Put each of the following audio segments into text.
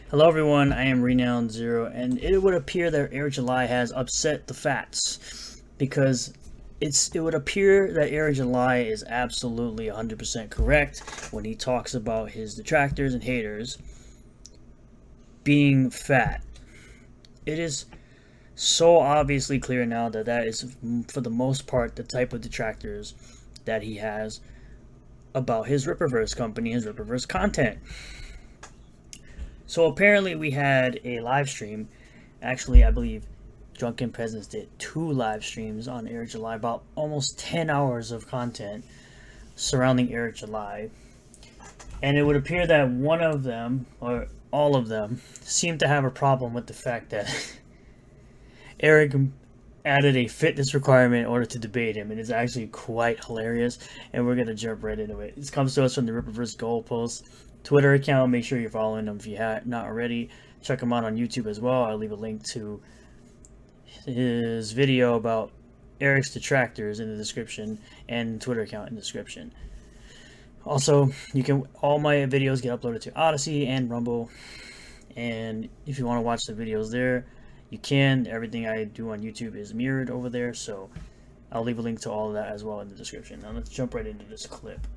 Hello everyone, I am Renowned Zero, and it would appear that Eric July has upset the fats, because it would appear that Eric July is absolutely 100% correct when he talks about his detractors and haters being fat. It is so obviously clear now that that is, for the most part, the type of detractors that he has about his Rippaverse company, his Rippaverse content. So apparently we had a live stream. Actually, I believe Drunken Peasants did 2 live streams on Eric July, about almost 10 hours of content surrounding Eric July. And it would appear that one of them, or all of them, seemed to have a problem with the fact that Eric added a fitness requirement in order to debate him. And it's actually quite hilarious, and we're going to jump right into it. This comes to us from the Rippaverse Goalpost Twitter account. Make sure you're following them if you have not already. Check him out on YouTube as well. I'll leave a link to his video about Eric's detractors in the description, and Twitter account in the description. Also, all my videos get uploaded to Odyssey and Rumble, and if you want to watch the videos there, you can. Everything I do on YouTube is mirrored over there, so I'll leave a link to all of that as well in the description. Now let's jump right into this clip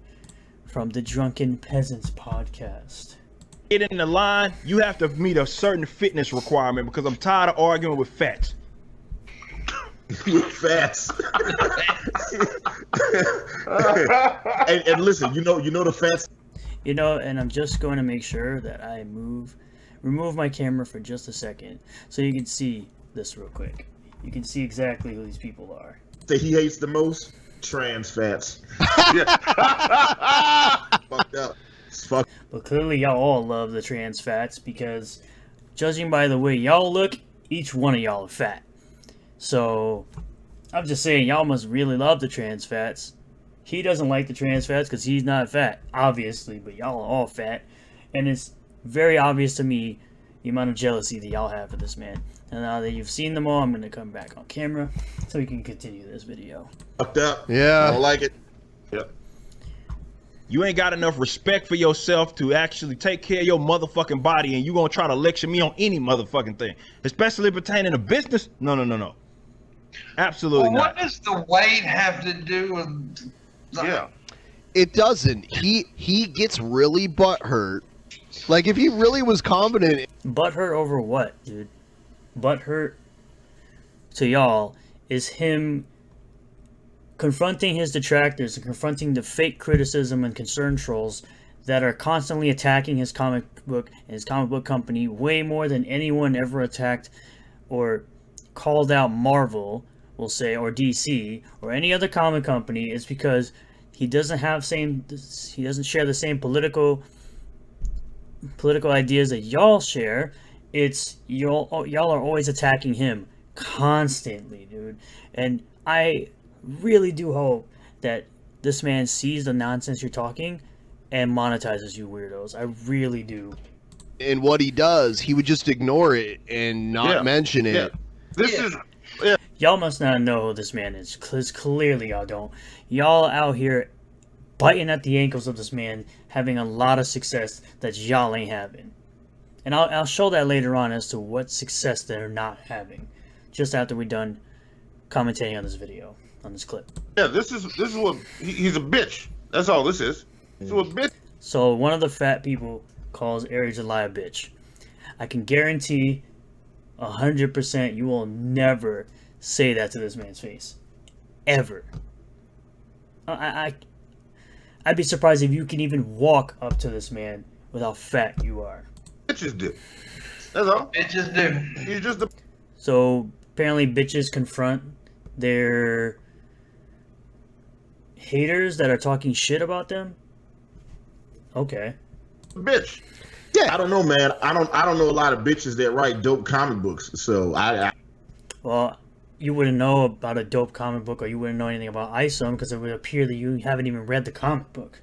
from the Drunken Peasants podcast. Get in the line, you have to meet a certain fitness requirement because I'm tired of arguing with fats. With fats. and listen, you know the fats. And I'm just going to make sure that I remove my camera for just a second so you can see this real quick. You can see exactly who these people are. That he hates the most? Trans fats. Fucked up. It's fucked. But clearly y'all all love the trans fats, because judging by the way y'all look, each one of y'all are fat. So I'm just saying, y'all must really love the trans fats. He doesn't like the trans fats because he's not fat, obviously, but y'all are all fat. And it's very obvious to me the amount of jealousy that y'all have for this man. And now that you've seen them all, I'm going to come back on camera so we can continue this video. Fucked up. Yeah. I don't like it. Yep. You ain't got enough respect for yourself to actually take care of your motherfucking body, and you gonna try to lecture me on any motherfucking thing, especially pertaining to business? No. Absolutely not. What does the weight have to do with? Yeah. It doesn't. He gets really butthurt. Like, if he really was confident. Butthurt over what, dude? Butthurt to y'all is him confronting his detractors and confronting the fake criticism and concern trolls that are constantly attacking his comic book and his comic book company way more than anyone ever attacked or called out Marvel, we'll say, or DC, or any other comic company. Is because he doesn't share the same political ideas that y'all share. It's y'all are always attacking him constantly, dude. And I really do hope that this man sees the nonsense you're talking and monetizes you weirdos. I really do. And what he does, he would just ignore it and not mention it. Y'all must not know who this man is, because clearly y'all don't. Y'all out here biting at the ankles of this man, having a lot of success that y'all ain't having. And I'll show that later on as to what success they're not having, just after we're done commentating on this video, on this clip. Yeah, this is what he's a bitch. That's all this is. This is what bitch. So one of the fat people calls Eric July a bitch. I can guarantee 100% you will never say that to this man's face, ever. I'd be surprised if you can even walk up to this man with how fat you are. Bitches do. That's all. Bitches do. He's just a. So apparently bitches confront their haters that are talking shit about them. Okay. Bitch. Yeah. I don't know, man. I don't know a lot of bitches that write dope comic books. So Well, you wouldn't know about a dope comic book, or you wouldn't know anything about ISOM, because it would appear that you haven't even read the comic book.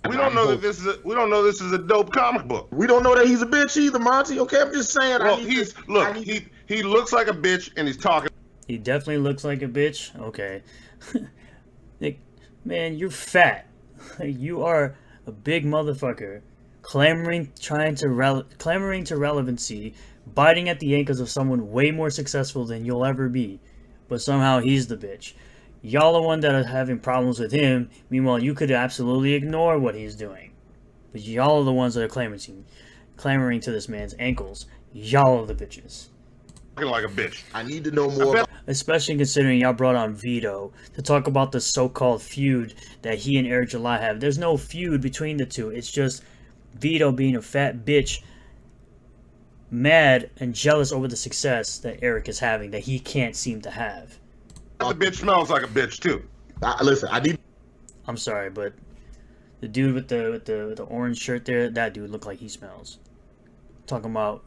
We don't know that this is a dope comic book. We don't know that he's a bitch either, Monty. Okay, I'm just saying. Well, he looks like a bitch, and he's talking. He definitely looks like a bitch. Okay. Man, you're fat. You are a big motherfucker clamoring to relevancy, biting at the ankles of someone way more successful than you'll ever be, but somehow he's the bitch. Y'all the one that are having problems with him. Meanwhile, you could absolutely ignore what he's doing, but y'all are the ones that are clamoring to this man's ankles. Y'all are the bitches. Looking like a bitch. I need to know more. Especially considering y'all brought on Vito to talk about the so-called feud that he and Eric July have. There's no feud between the two. It's just Vito being a fat bitch, mad and jealous over the success that Eric is having that he can't seem to have. The bitch smells like a bitch too. Listen, I need. I'm sorry, but the dude with the orange shirt there, that dude looked like he smells. Talking about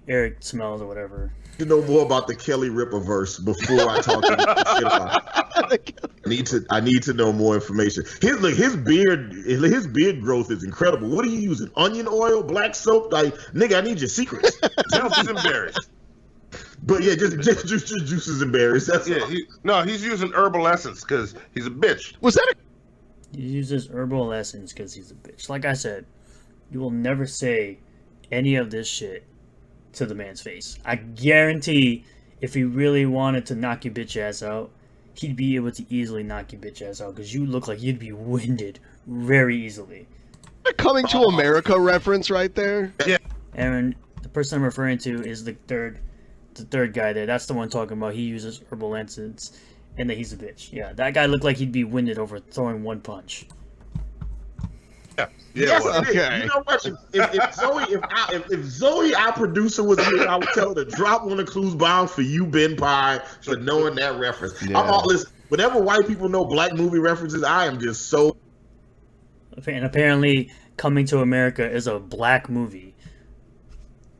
Eric smells or whatever. To know more about the Kelly Ripper verse before I talk shit about it. I need to know more information. His beard growth is incredible. What are you using? Onion oil, black soap? Like, nigga, I need your secrets. Juices and berries. But yeah, just juices and berries. That's all. He's using herbal essence because he's a bitch. Was that He uses herbal essence because he's a bitch. Like I said, you will never say any of this shit to the man's face. I guarantee if he really wanted to knock your bitch ass out, he'd be able to easily knock your bitch ass out because you look like you'd be winded very easily. a Coming to America reference right there? Yeah. Aaron, the person I'm referring to is the third guy there. That's the one talking about he uses herbal essence and that he's a bitch. Yeah, that guy looked like he'd be winded over throwing one punch. Yeah. Yes, Well, okay. You know what? If Zoe, our producer, was here, I would tell her to drop one of Clues bombs for you, Ben Pye, for knowing that reference. Yeah. Listen, whenever white people know black movie references, I am just so. And apparently, Coming to America is a black movie.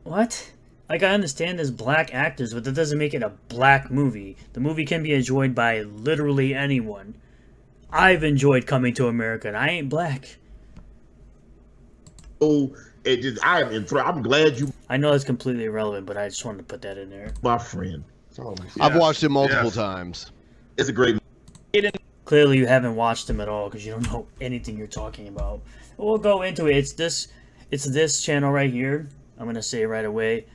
What? Like, I understand there's black actors, but that doesn't make it a black movie. The movie can be enjoyed by literally anyone. I've enjoyed Coming to America, and I ain't black. I am enthralled. I'm glad you, I know it's completely irrelevant, but I just wanted to put that in there. my friend. I've watched it multiple Yes. times. It's a great. Clearly, you haven't watched them at all because you don't know anything you're talking about. We'll go into it. It's this channel right here. I'm gonna say right away.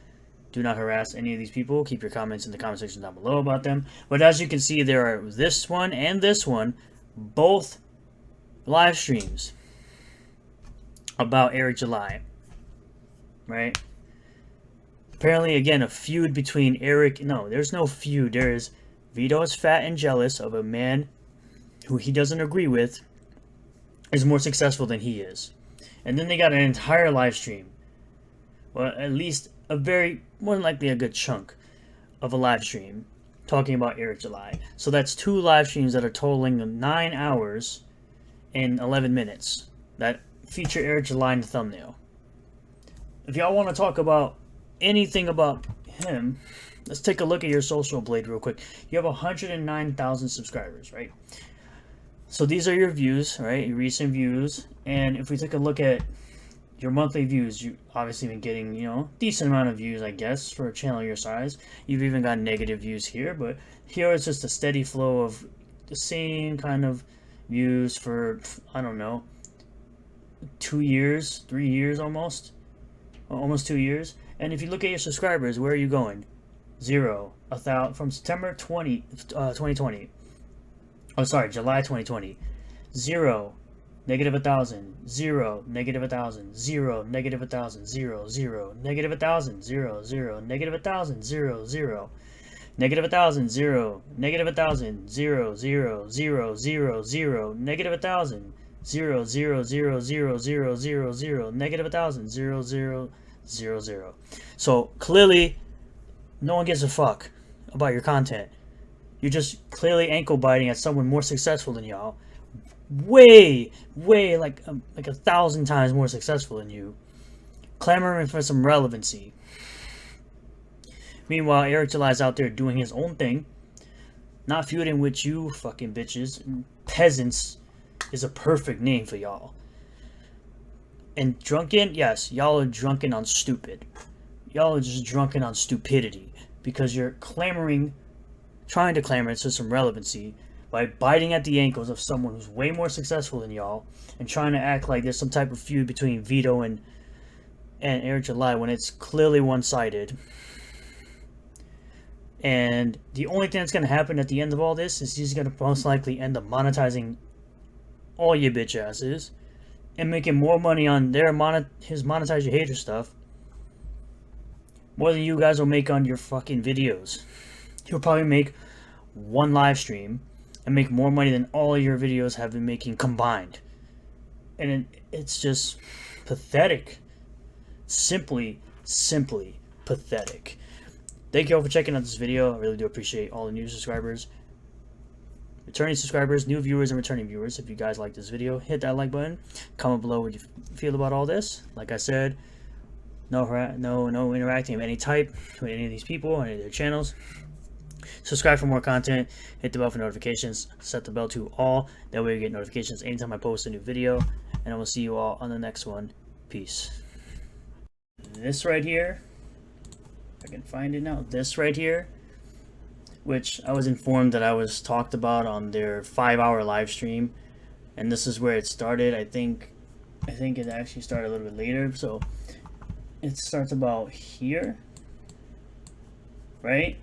Do not harass any of these people. Keep your comments in the comment section down below about them. But as you can see, there are this one and this one, both live streams about Eric July. Right? Apparently, again, a feud between Eric. No, there's no feud. There is Vito is fat and jealous of a man who he doesn't agree with is more successful than he is. And then they got an entire live stream. Well, at least a more than likely a good chunk of a live stream talking about Eric July. So that's 2 live streams that are totaling 9 hours and 11 minutes that feature Eric July in the thumbnail. If y'all want to talk about anything about him, let's take a look at your social blade real quick. You have 109,000 subscribers, right? So these are your views, right? Your recent views. And if we take a look at your monthly views, you've obviously been getting, decent amount of views, I guess, for a channel your size. You've even got negative views here, but here it's just a steady flow of the same kind of views for, I don't know, 2 years, 3 years almost. Almost 2 years. And if you look at your subscribers, where are you going? 0. From September 2020. Oh, sorry, July 2020. 0. Negative 1,000. 0. Negative 1,000. 0. Negative 1,000. 0. 0. Negative 1,000. 0. 0. Negative 1,000. 0. 0. Negative 1,000. 0. Negative 1,000. 0. 0. 0. 0. 0. Negative 1,000. 0. 0. 0. 0. 0. 0. 0. Negative 1,000. 0. 0. 0. 0. So clearly, no one gives a fuck about your content. You're just clearly ankle biting at someone more successful than y'all. Way like 1,000 times more successful than you. Clamoring for some relevancy. Meanwhile, Eric July's out there doing his own thing. Not feuding with you fucking bitches. Peasants is a perfect name for y'all. And drunken, yes, y'all are drunken on stupid. Y'all are just drunken on stupidity. Because you're trying to clamor to some relevancy, by biting at the ankles of someone who's way more successful than y'all and trying to act like there's some type of feud between Vito and Eric July when it's clearly one-sided. And the only thing that's going to happen at the end of all this is he's going to most likely end up monetizing all you bitch asses and making more money on his monetize your hater stuff more than you guys will make on your fucking videos. He'll probably make one live stream and make more money than all your videos have been making combined. And it's just pathetic. Simply pathetic. Thank you all for checking out this video. I really do appreciate all the new subscribers, returning subscribers, new viewers, and returning viewers. If you guys like this video, hit that like button. Comment below what you feel about all this. Like I said, no interacting of any type with any of these people or any of their channels. Subscribe for more content. Hit the bell for notifications. Set the bell to all. That way you get notifications anytime I post a new video. And I will see you all on the next one. Peace. This right here, if I can find it now. This right here, which I was informed that I was talked about on their 5-hour live stream, and this is where it started. I think it actually started a little bit later. So it starts about here, right?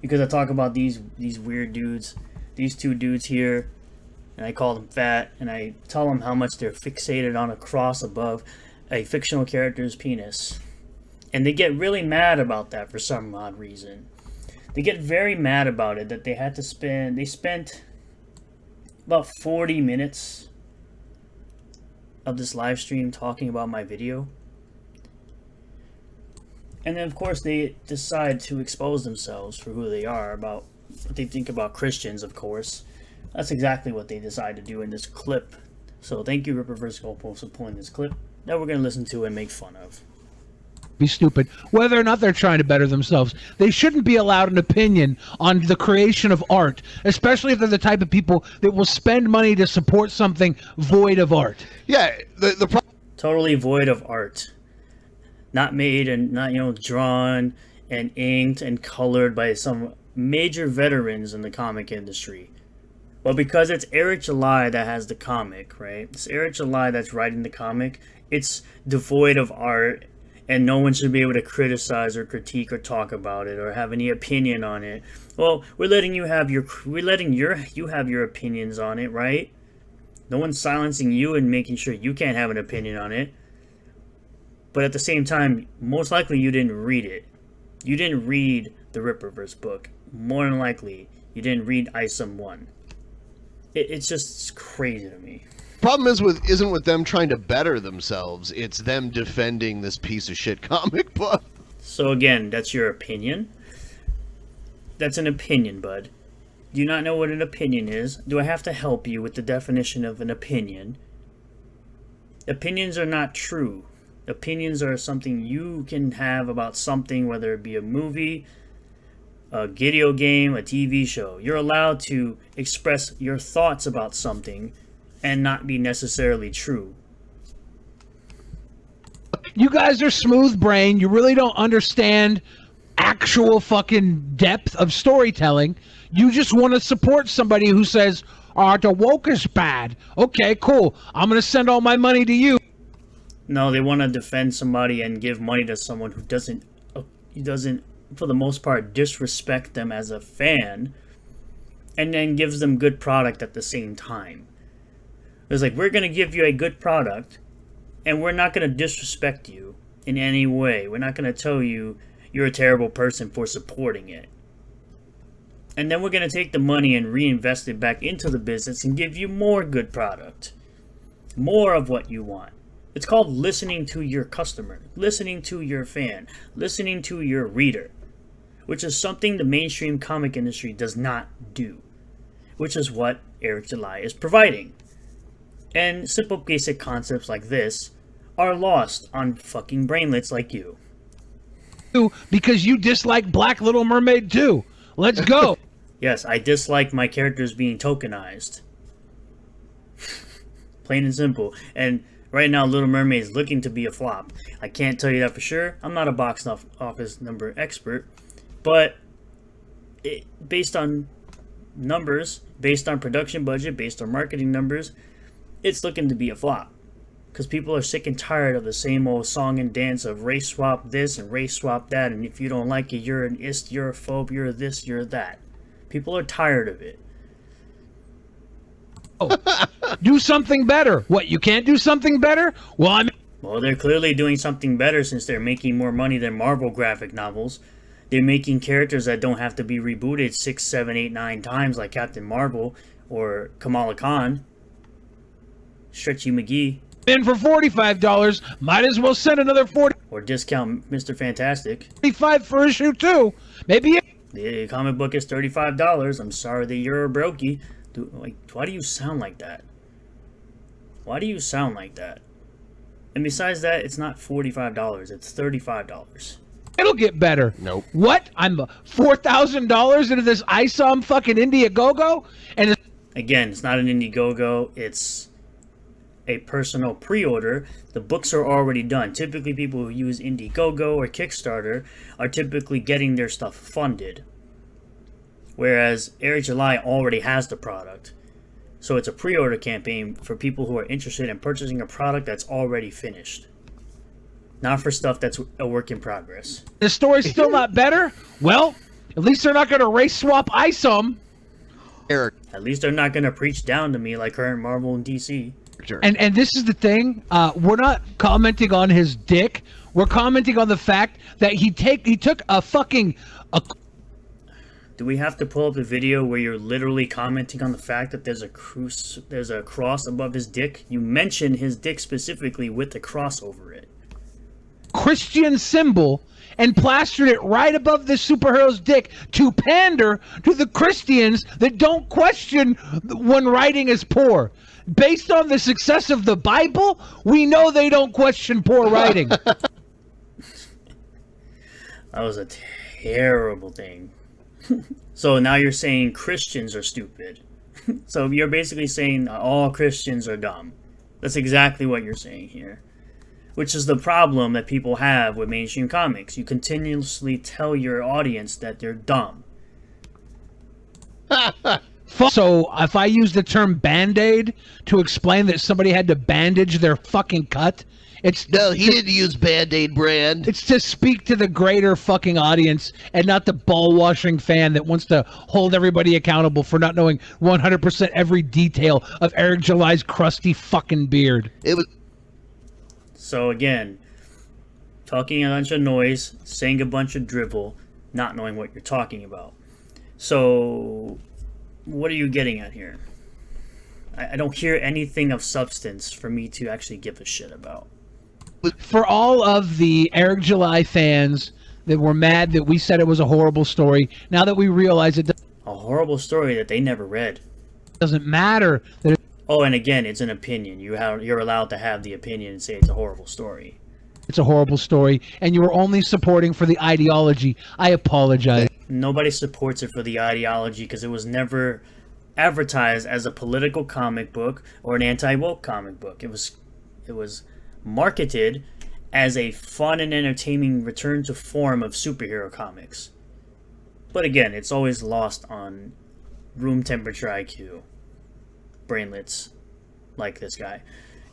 Because I talk about these weird dudes, these two dudes here, and I call them fat, and I tell them how much they're fixated on a cross above a fictional character's penis. And they get really mad about that for some odd reason. They get very mad about it that they spent about 40 minutes of this live stream talking about my video. And then of course they decide to expose themselves for who they are, about what they think about Christians, of course. That's exactly what they decide to do in this clip. So thank you, Ripper vs. Goalpost, for pulling this clip that we're going to listen to and make fun of. Be stupid. Whether or not they're trying to better themselves, they shouldn't be allowed an opinion on the creation of art, especially if they're the type of people that will spend money to support something void of art. Yeah, Totally void of art. Not made and not, drawn and inked and colored by some major veterans in the comic industry. Well, because it's Eric July that has the comic, right? It's Eric July that's writing the comic. It's devoid of art, and no one should be able to criticize or critique or talk about it or have any opinion on it. Well, we're letting you have your opinions on it, right? No one's silencing you and making sure you can't have an opinion on it. But at the same time, most likely you didn't read it. You didn't read the Ripperverse book. More than likely, you didn't read ISOM 1. It's just crazy to me. Problem isn't with them trying to better themselves. It's them defending this piece of shit comic book. So again, that's your opinion. That's an opinion, bud. Do you not know what an opinion is? Do I have to help you with the definition of an opinion? Opinions are not true. Opinions are something you can have about something, whether it be a movie, a video game, a TV show. You're allowed to express your thoughts about something and not be necessarily true. You guys are smooth brain. You really don't understand actual fucking depth of storytelling. You just want to support somebody who says, the woke is bad. Okay, cool. I'm going to send all my money to you. No, they want to defend somebody and give money to someone who doesn't, for the most part, disrespect them as a fan, and then gives them good product at the same time. It's like, we're going to give you a good product, and we're not going to disrespect you in any way. We're not going to tell you you're a terrible person for supporting it. And then we're going to take the money and reinvest it back into the business and give you more good product. More of what you want. It's called listening to your customer, listening to your fan, listening to your reader, which is something the mainstream comic industry does not do, which is what Eric July is providing. And simple basic concepts like this are lost on fucking brainlets like you. Because you dislike Black Little Mermaid too. Let's go. Yes, I dislike my characters being tokenized. Plain and simple. And right now, Little Mermaid is looking to be a flop. I can't tell you that for sure. I'm not a box office number expert. But based on numbers, based on production budget, based on marketing numbers, it's looking to be a flop. Because people are sick and tired of the same old song and dance of race swap this and race swap that, and if you don't like it, you're an ist, you're a phobe, you're this, you're that. People are tired of it. Do something better. What, you can't do something better? Well, Well, they're clearly doing something better since they're making more money than Marvel graphic novels. They're making characters that don't have to be rebooted 6, 7, 8, 9 times like Captain Marvel or Kamala Khan. Stretchy McGee. in for $45. Might as well send another Or discount Mr. Fantastic. $45 for issue 2. Maybe The comic book is $35. I'm sorry that you're a brokey. Why do you sound like that? Why do you sound like that? And besides that, it's not $45. It's $35. it'll get better. Nope. What? I'm $4,000 into this ISOM fucking Indiegogo? And it's Again, it's not an Indiegogo. It's a personal pre-order. The books are already done. Typically, people who use Indiegogo or Kickstarter are typically getting their stuff funded. Whereas Eric July already has the product. So it's a pre-order campaign for people who are interested in purchasing a product that's already finished. Not for stuff that's a work in progress. the story's still not better? Well, at least they're not going to race swap ISOM. Eric. At least they're not going to preach down to me like current Marvel and DC. And this is the thing. We're not commenting on his dick. We're commenting on the fact that he took a fucking... Do we have to pull up the video where you're literally commenting on the fact that there's a cross above his dick? You mentioned his dick specifically with the cross over it. Christian symbol and plastered it right above the superhero's dick to pander to the Christians that don't question when writing is poor. Based on the success of the Bible, we know they don't question poor writing. That was a terrible thing. So now you're saying Christians are stupid. So you're basically saying all Christians are dumb. That's exactly what you're saying here. Which is the problem that people have with mainstream comics. You continuously tell your audience that they're dumb. So if I use the term Band-Aid to explain that somebody had to bandage their fucking cut, No, he didn't use Band-Aid brand. it's to speak to the greater fucking audience and not the ball-washing fan that wants to hold everybody accountable for not knowing 100% every detail of Eric July's crusty fucking beard. It was So again, talking a bunch of noise, saying a bunch of drivel, not knowing what you're talking about. So what are you getting at here? I don't hear anything of substance for me to actually give a shit about. For all of the Eric July fans that were mad that we said it was a horrible story, now that we realize it A horrible story that they never read. doesn't matter that Oh, and again, it's an opinion. You're allowed to have the opinion and say it's a horrible story. it's a horrible story, and you were only supporting for the ideology. I apologize. Nobody supports it for the ideology because it was never advertised as a political comic book or an anti-woke comic book. It was marketed as a fun and entertaining return to form of superhero comics. But again, it's always lost on room temperature IQ brainlets like this guy.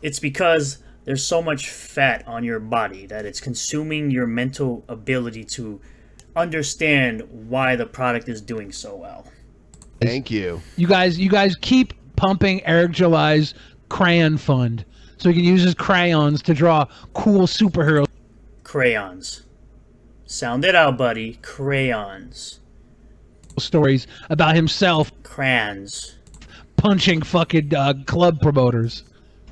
It's because there's so much fat on your body that it's consuming your mental ability to understand why the product is doing so well. Thank you. You guys keep pumping Eric July's crayon fund so he can use his crayons to draw cool superheroes. Crayons. Sound it out, buddy. Crayons. Stories about himself Crayons. punching fucking club promoters.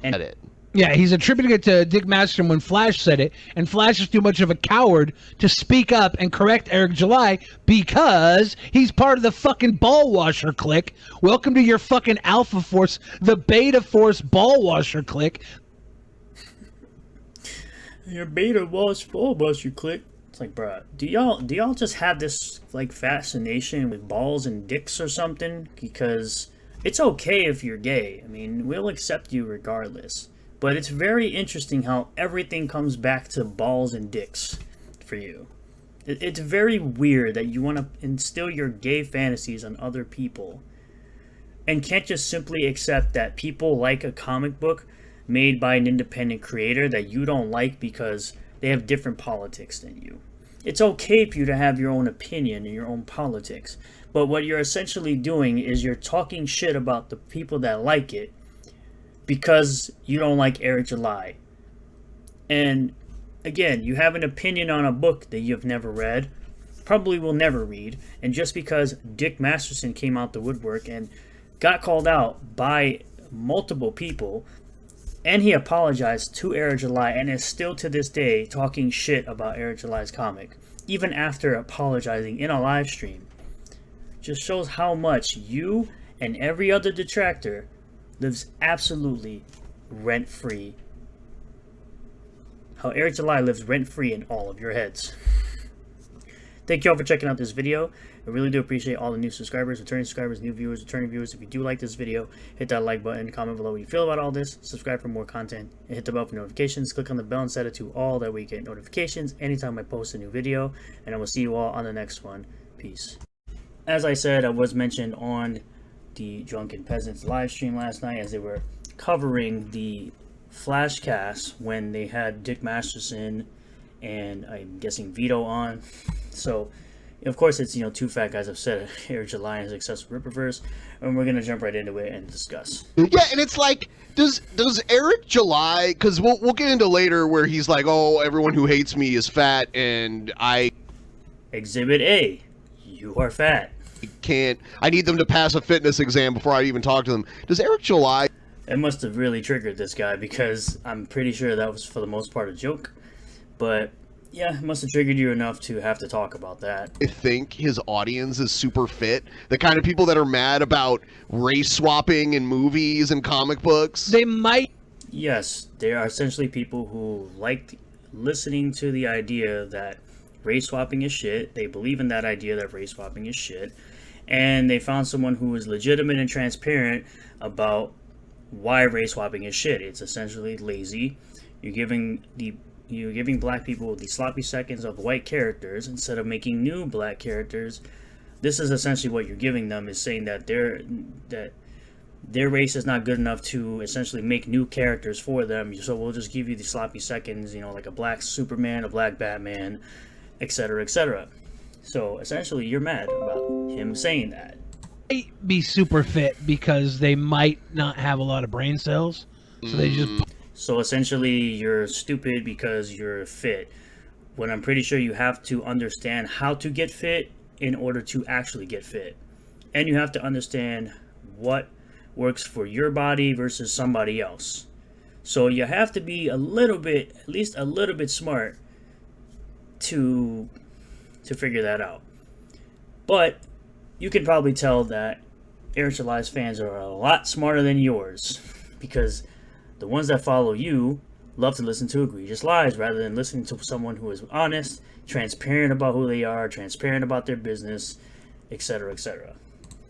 And At it. Yeah, he's attributing it to Dick Masterson when Flash said it, and Flash is too much of a coward to speak up and correct Eric July because he's part of the fucking ball washer clique. Welcome to your fucking Alpha Force, the Beta Force ball washer clique. your beta was full bus you click. It's like, bruh, do y'all just have this like fascination with balls and dicks or something? Because it's okay if you're gay. I mean, we'll accept you regardless. But it's very interesting how everything comes back to balls and dicks for you. It's very weird that you want to instill your gay fantasies on other people and can't just simply accept that people like a comic book made by an independent creator that you don't like because they have different politics than you. It's okay for you to have your own opinion and your own politics, but what you're essentially doing is you're talking shit about the people that like it because you don't like Eric July. And again, you have an opinion on a book that you've never read, probably will never read, and just because Dick Masterson came out the woodwork and got called out by multiple people, and he apologized to Eric July and is still to this day talking shit about Eric July's comic, even after apologizing in a live stream, just shows how much you and every other detractor lives absolutely rent-free. How Eric July lives rent-free in all of your heads. Thank you all for checking out this video. I really do appreciate all the new subscribers, returning subscribers, new viewers, returning viewers. If you do like this video, hit that like button, comment below what you feel about all this, subscribe for more content, and hit the bell for notifications. Click on the bell and set it to all, that way you get notifications anytime I post a new video, and I will see you all on the next one. Peace. As I said, I was mentioned on the Drunken Peasants live stream last night as they were covering the Flashcast when they had Dick Masterson and I'm guessing Vito on. So, of course, it's, two fat guys upset at Eric July and his successful Rippaverse, and we're gonna jump right into it and discuss. Yeah, and it's like, does Eric July? Because we'll get into later where he's like, oh, everyone who hates me is fat, and I Exhibit A, you are fat. can't. I need them to pass a fitness exam before I even talk to them. Does Eric July? It must have really triggered this guy because I'm pretty sure that was for the most part a joke, but. Yeah, it must have triggered you enough to have to talk about that. I think his audience is super fit. The kind of people that are mad about race swapping in movies and comic books. They might. Yes, they are essentially people who like listening to the idea that race swapping is shit. They believe in that idea that race swapping is shit. And they found someone who is legitimate and transparent about why race swapping is shit. It's essentially lazy. You're giving black people the sloppy seconds of white characters instead of making new black characters. This is essentially what you're giving them, is saying that their race is not good enough to essentially make new characters for them. So we'll just give you the sloppy seconds, like a black Superman, a black Batman, etc., etc. So essentially, you're mad about him saying that. Might be super fit because they might not have a lot of brain cells, so they just. So essentially, you're stupid because you're fit. When I'm pretty sure you have to understand how to get fit in order to actually get fit. And you have to understand what works for your body versus somebody else. So you have to be at least a little bit smart to figure that out. But you can probably tell that Eric July's fans are a lot smarter than yours, because the ones that follow you love to listen to egregious lies rather than listening to someone who is honest, transparent about who they are, transparent about their business, etc., etc.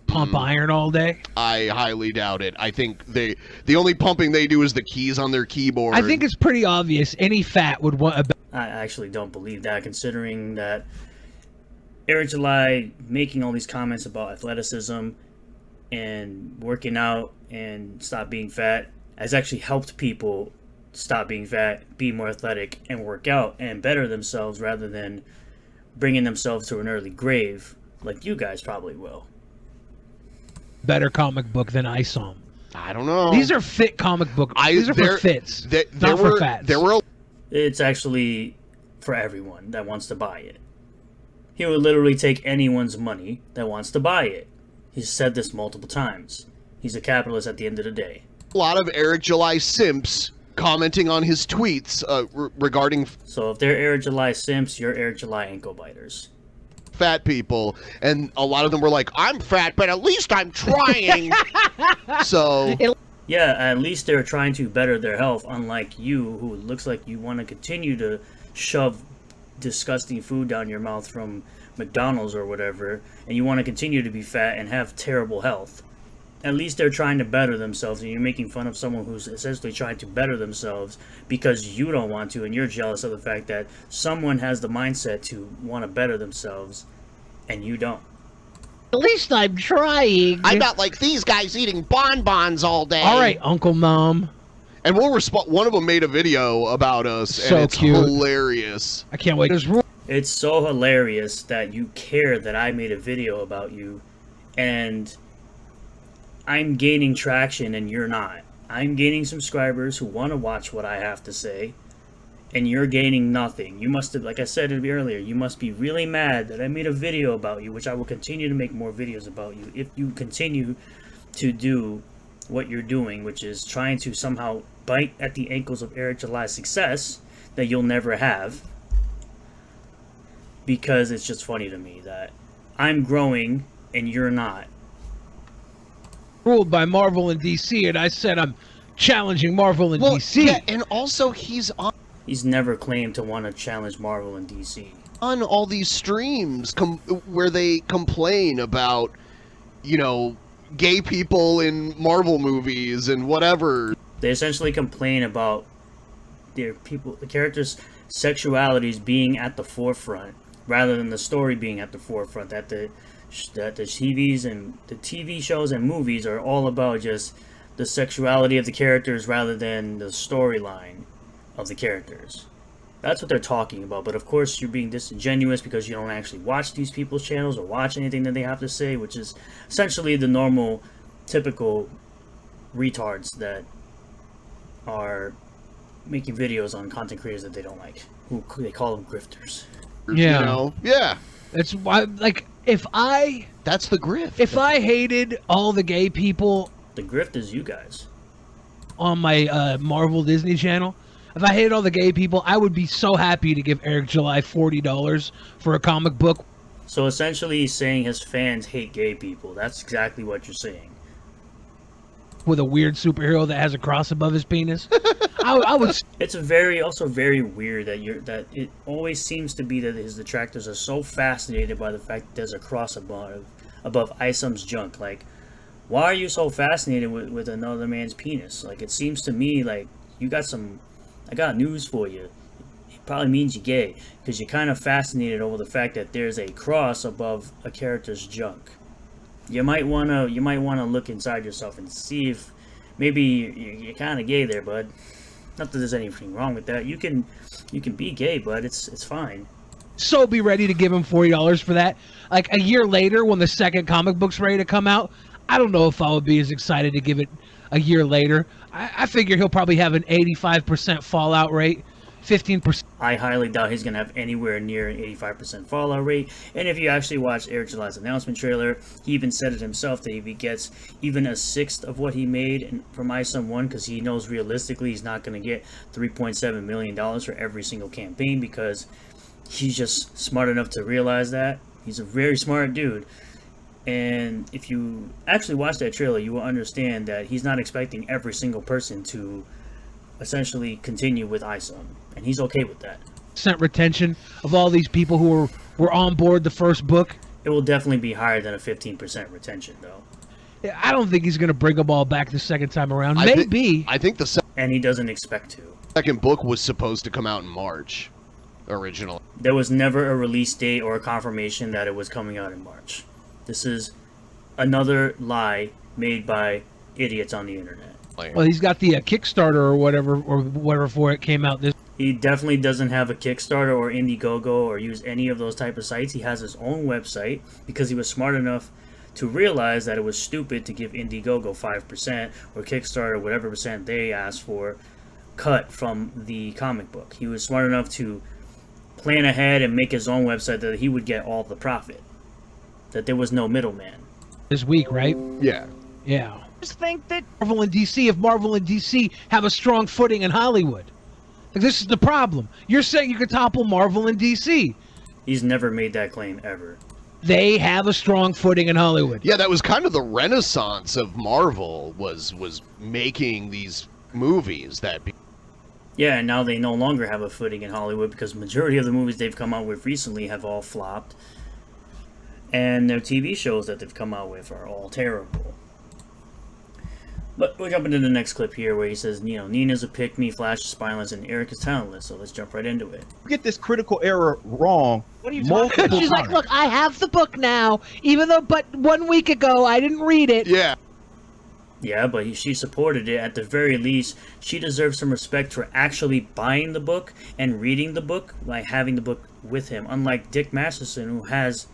Pump iron all day. I highly doubt it. I think the only pumping they do is the keys on their keyboard. I think it's pretty obvious any fat would want a. I actually don't believe that, considering that Eric July making all these comments about athleticism and working out and stop being fat has actually helped people stop being fat, be more athletic, and work out and better themselves rather than bringing themselves to an early grave like you guys probably will. Better comic book than I saw. I don't know. These are fit comic book. These are for fits, not for fats. It's actually for everyone that wants to buy it. He would literally take anyone's money that wants to buy it. He's said this multiple times. He's a capitalist at the end of the day. A lot of Eric July simps commenting on his tweets regarding. So if they're Eric July simps, you're Eric July ankle biters. Fat people, and a lot of them were like, I'm fat, but at least I'm trying. So yeah, at least they're trying to better their health, unlike you, who looks like you want to continue to shove disgusting food down your mouth from McDonald's or whatever, and you want to continue to be fat and have terrible health. At least they're trying to better themselves, and you're making fun of someone who's essentially trying to better themselves because you don't want to, and you're jealous of the fact that someone has the mindset to want to better themselves and you don't. At least I'm trying. I'm not like these guys eating bonbons all day. All right, Uncle Nom. And we'll respond. One of them made a video about us, So and it's cute. hilarious. I can't wait. It's so hilarious that you care that I made a video about you, and I'm gaining traction and you're not. I'm gaining subscribers who want to watch what I have to say, and you're gaining nothing. You must have, like I said earlier, you must be really mad that I made a video about you, which I will continue to make more videos about you if you continue to do what you're doing, which is trying to somehow bite at the ankles of Eric July's success that you'll never have. Because it's just funny to me that I'm growing and you're not. Ruled by Marvel and DC, and I said I'm challenging Marvel and DC. Yeah, and also he's He's never claimed to want to challenge Marvel and DC. on all these streams where they complain about, gay people in Marvel movies and whatever. They essentially complain about the characters' sexualities being at the forefront rather than the story being at the forefront. That the TV shows and movies are all about just the sexuality of the characters rather than the storyline of the characters. That's what they're talking about. But of course, you're being disingenuous because you don't actually watch these people's channels or watch anything that they have to say, which is essentially the normal, typical retards that are making videos on content creators that they don't like. Who they call them grifters. Yeah. Yeah. That's why, like, That's the grift. if I hated all the gay people The grift is you guys. on my Marvel Disney channel, if I hated all the gay people, I would be so happy to give Eric July $40 for a comic book. So essentially, he's saying his fans hate gay people. That's exactly what you're saying. With a weird superhero that has a cross above his penis. I would. It's also very weird that it always seems to be that his detractors are so fascinated by the fact that there's a cross above Isom's junk. Like, why are you so fascinated with another man's penis? Like, it seems to me like I got news for you. It probably means you're gay because you're kind of fascinated over the fact that there's a cross above a character's junk. You might wanna look inside yourself and see if maybe you're kind of gay there, bud. Not that there's anything wrong with that. You can be gay, bud. It's fine. So be ready to give him $40 for that. Like a year later, when the second comic book's ready to come out, I don't know if I would be as excited to give it a year later. I figure he'll probably have an 85% fallout rate, 15%. I highly doubt he's going to have anywhere near an 85% fallout rate. And if you actually watch Eric July's announcement trailer, he even said it himself that if he gets even a sixth of what he made from ISOM 1, because he knows realistically he's not going to get $3.7 million for every single campaign, because he's just smart enough to realize that. He's a very smart dude. And if you actually watch that trailer, you will understand that he's not expecting every single person to essentially continue with ISOM, and he's okay with that. Retention of all these people who were on board the first book. It will definitely be higher than a 15% retention, though. I don't think he's going to bring them all back the second time around. Maybe. I think the And he doesn't expect to. second book was supposed to come out in March, originally. There was never a release date or a confirmation that it was coming out in March. This is another lie made by idiots on the internet. Well, he's got the Kickstarter or whatever for it came out this. He definitely doesn't have a Kickstarter or Indiegogo or use any of those type of sites. He has his own website because he was smart enough to realize that it was stupid to give Indiegogo 5% or Kickstarter, whatever percent they asked for, cut from the comic book. He was smart enough to plan ahead and make his own website that he would get all the profit. That there was no middleman. This week, right? Yeah. Yeah. Just think that if Marvel and DC have a strong footing in Hollywood. Like, this is the problem. You're saying you could topple Marvel and DC. He's never made that claim ever. They have a strong footing in Hollywood. Yeah, that was kind of the renaissance of Marvel, was making these movies that... Yeah, and now they no longer have a footing in Hollywood because majority of the movies they've come out with recently have all flopped. And their TV shows that they've come out with are all terrible. But we'll jump into the next clip here where he says, Nina's a pick-me, Flash is spineless, and Eric is talentless. So let's jump right into it. You get this critical error wrong. What are you talking about? She's like, look, I have the book now, but 1 week ago I didn't read it. Yeah. Yeah, but she supported it. At the very least, she deserves some respect for actually buying the book and reading the book, like having the book with him. Unlike Dick Masterson, who has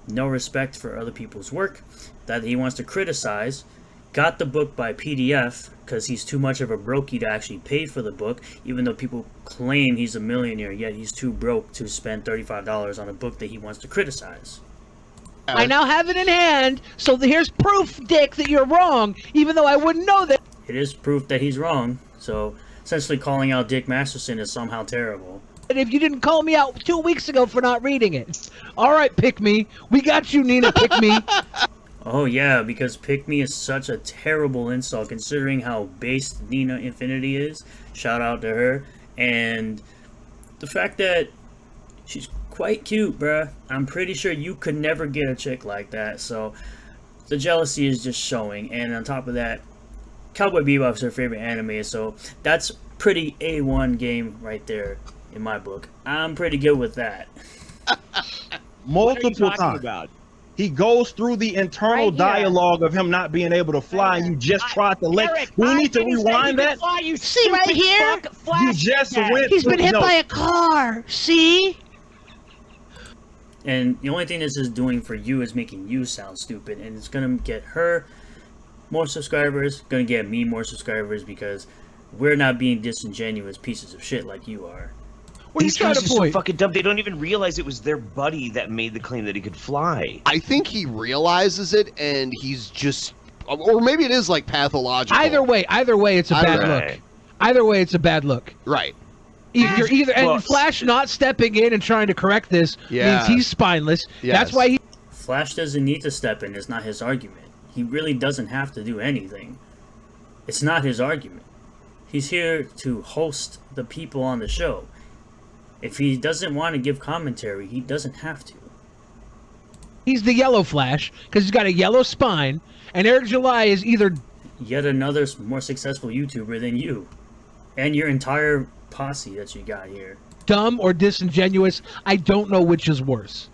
no respect for other people's work, that he wants to criticize, got the book by PDF because he's too much of a brokey to actually pay for the book, even though people claim he's a millionaire, yet he's too broke to spend $35 on a book that he wants to criticize. I now have it in hand, so here's proof, Dick, that you're wrong, even though I wouldn't know that. It is proof that he's wrong, so essentially calling out Dick Masterson is somehow terrible. And if you didn't call me out 2 weeks ago for not reading it. All right, pick me. We got you, Nina, pick me. Oh yeah, because pick me is such a terrible insult considering how based Nina Infinity is. Shout out to her. And the fact that she's quite cute, bruh. I'm pretty sure you could never get a chick like that. So the jealousy is just showing. And on top of that, Cowboy Bebop's her favorite anime. So that's pretty A1 game right there in my book. I'm pretty good with that. Multiple times. About? He goes through the internal Right here. dialogue of him not being able to fly, and you just tried to let. Eric, We I need to didn't say rewind you that. could fly, you See right stupid here? fuck. Flash You just that. went. He's been hit No. by a car. See? And the only thing this is doing for you is making you sound stupid. And it's going to get her more subscribers, going to get me more subscribers because we're not being disingenuous pieces of shit like you are. What are you These trying guys to are so point? fucking dumb. They don't even realize it was their buddy that made the claim that he could fly. I think he realizes it, and he's just, or maybe it is like pathological. Either way, it's a bad look. Right. Either way, it's a bad look. Right. You're either and Well, Flash not stepping in and trying to correct this Yeah. means he's spineless. Yes. That's why he. Flash doesn't need to step in. It's not his argument. He really doesn't have to do anything. It's not his argument. He's here to host the people on the show. If he doesn't want to give commentary, he doesn't have to. He's the yellow Flash because he's got a yellow spine, and Eric July is either Yet another more successful YouTuber than you. And your entire posse that you got here. dumb or disingenuous. I don't know which is worse.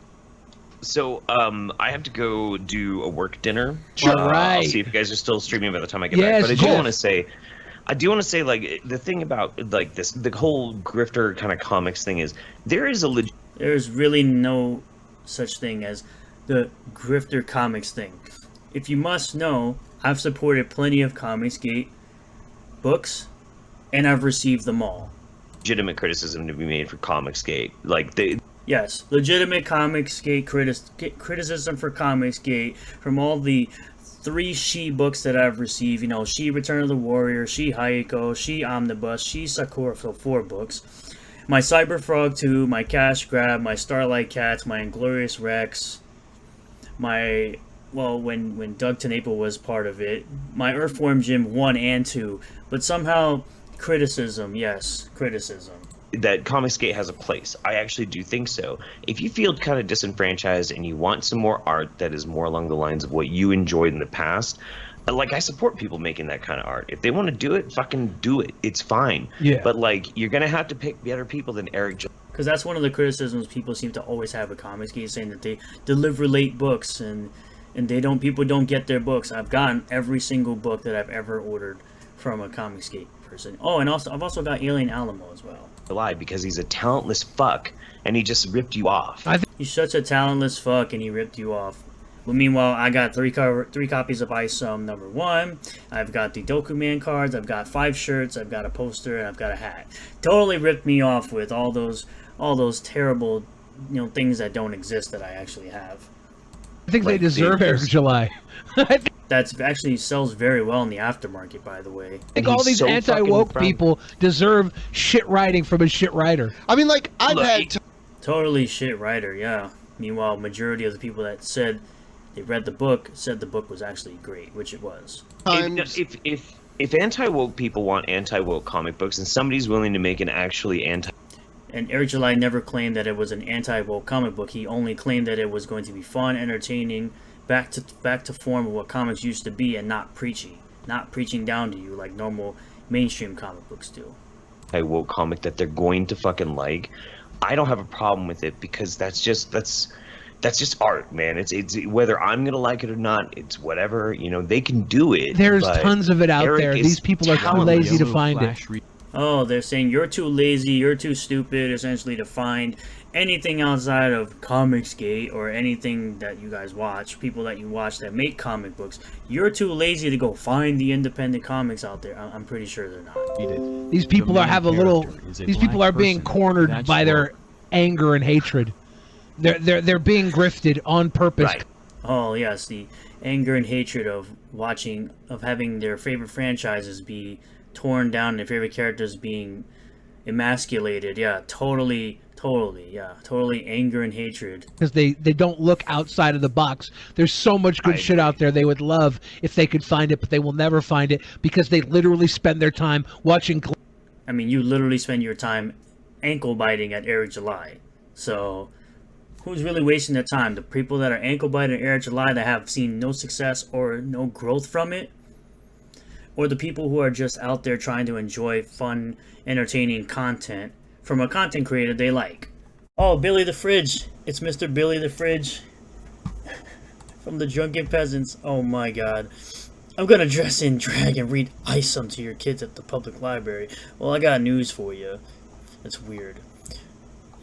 So, I have to go do a work dinner. Sure. I'll Right. see if you guys are still streaming by the time I get Yes, back. But I do Jeff. want to say, like, the thing about, like, this, the whole grifter kind of comics thing is, there is a legit There's really no such thing as the grifter comics thing. If you must know, I've supported plenty of Comicsgate books, and I've received them all. legitimate criticism to be made for Comicsgate. Like, they, Yes, legitimate Comicsgate criticism for Comicsgate from all the 3 She books that I've received. She Return of the Warrior, She Hayako, She Omnibus, She Sakura, so 4 books. My Cyberfrog 2, my Cash Grab, my Starlight Cats, my Inglorious Rex, my, when Doug Tenaple was part of it, my Earthworm Jim 1 and 2, but somehow criticism, yes, criticism. that Comicsgate has a place. I actually do think so. If you feel kind of disenfranchised and you want some more art that is more along the lines of what you enjoyed in the past, like, I support people making that kind of art. If they want to do it, fucking do it. It's fine. Yeah. But, like, you're going to have to pick better people than Eric Because that's one of the criticisms people seem to always have with Comicsgate, saying that they deliver late books and people don't get their books. I've gotten every single book that I've ever ordered from a Comicsgate person. Oh, and also I've also got Alien Alamo as well. July because he's a talentless fuck and he just ripped you off. He's such a talentless fuck, and he ripped you off. But meanwhile, I got three copies of Isom #1. I've got the Dokuman cards. I've got 5 shirts. I've got a poster, and I've got a hat. Totally ripped me off with all those terrible, things that don't exist that I actually have. I think they Like, deserve they Eric just- July. I That's actually sells very well in the aftermarket, by the way. think And all he's these so anti-woke fucking people deserve shit writing from a shit writer. I mean, like, I've Look, had Totally shit writer, yeah. Meanwhile, majority of the people that said they read the book said the book was actually great, which it was. times. If anti-woke people want anti-woke comic books and somebody's willing to make an actually And Eric July never claimed that it was an anti-woke comic book. He only claimed that it was going to be fun, entertaining, back to form of what comics used to be, and not preachy. not preaching down to you like normal mainstream comic books do. A woke comic that they're going to fucking like, I don't have a problem with it because that's just art, man. It's whether I'm gonna like it or not, it's whatever, you know, they can do it. There's but tons of it out Eric there. is These people are too talented. lazy to find it. Oh, they're saying you're too lazy, you're too stupid, essentially, to find anything outside of Comicsgate or anything that you guys watch, people that you watch that make comic books. You're too lazy to go find the independent comics out there. I'm pretty sure they're not. These people These people are being cornered by their anger and hatred. They're being grifted on purpose. Right. Oh yes, the anger and hatred of having their favorite franchises be torn down and their favorite characters being emasculated. Yeah, totally anger and hatred. Because they don't look outside of the box. There's so much good shit out there they would love if they could find it, but they will never find it because they literally spend their time watching. I mean, you literally spend your time ankle biting at Eric July. So, who's really wasting their time? The people that are ankle biting at Eric July that have seen no success or no growth from it? Or the people who are just out there trying to enjoy fun, entertaining content from a content creator they like? Oh, Billy the Fridge. It's Mr. Billy the Fridge from the Drunken Peasants. Oh my god. I'm gonna dress in drag and read ISOM to your kids at the public library. Well, I got news for you. It's weird.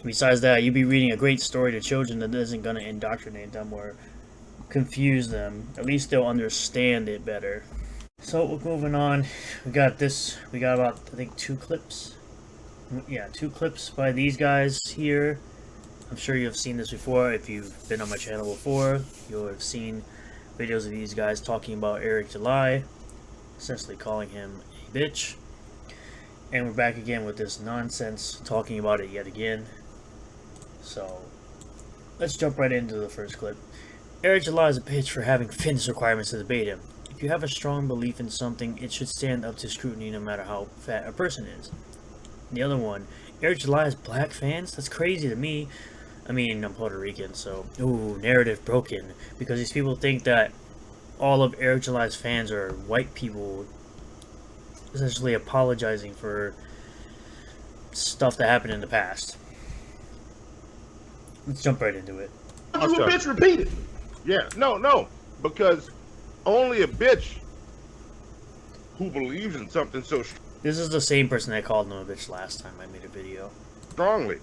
Besides that, you'd be reading a great story to children that isn't gonna indoctrinate them or confuse them. At least they'll understand it better. So, we're moving on. We got about, I think, 2 clips. Yeah, 2 clips by these guys here. I'm sure you've seen this before. If you've been on my channel before, you'll have seen videos of these guys talking about Eric July, essentially calling him a bitch. And we're back again with this nonsense, talking about it yet again. So, let's jump right into the first clip. Eric July is a bitch for having fitness requirements to debate him. If you have a strong belief in something, it should stand up to scrutiny no matter how fat a person is. The other one, Eric July has black fans? That's crazy to me. I mean, I'm Puerto Rican, so, ooh, narrative broken. Because these people think that all of Eric July's fans are white people essentially apologizing for stuff that happened in the past. Let's jump right into it. You a bitch repeated. Yeah, no, because only a bitch who believes in something so This is the same person that called him a bitch last time I made a video. strongly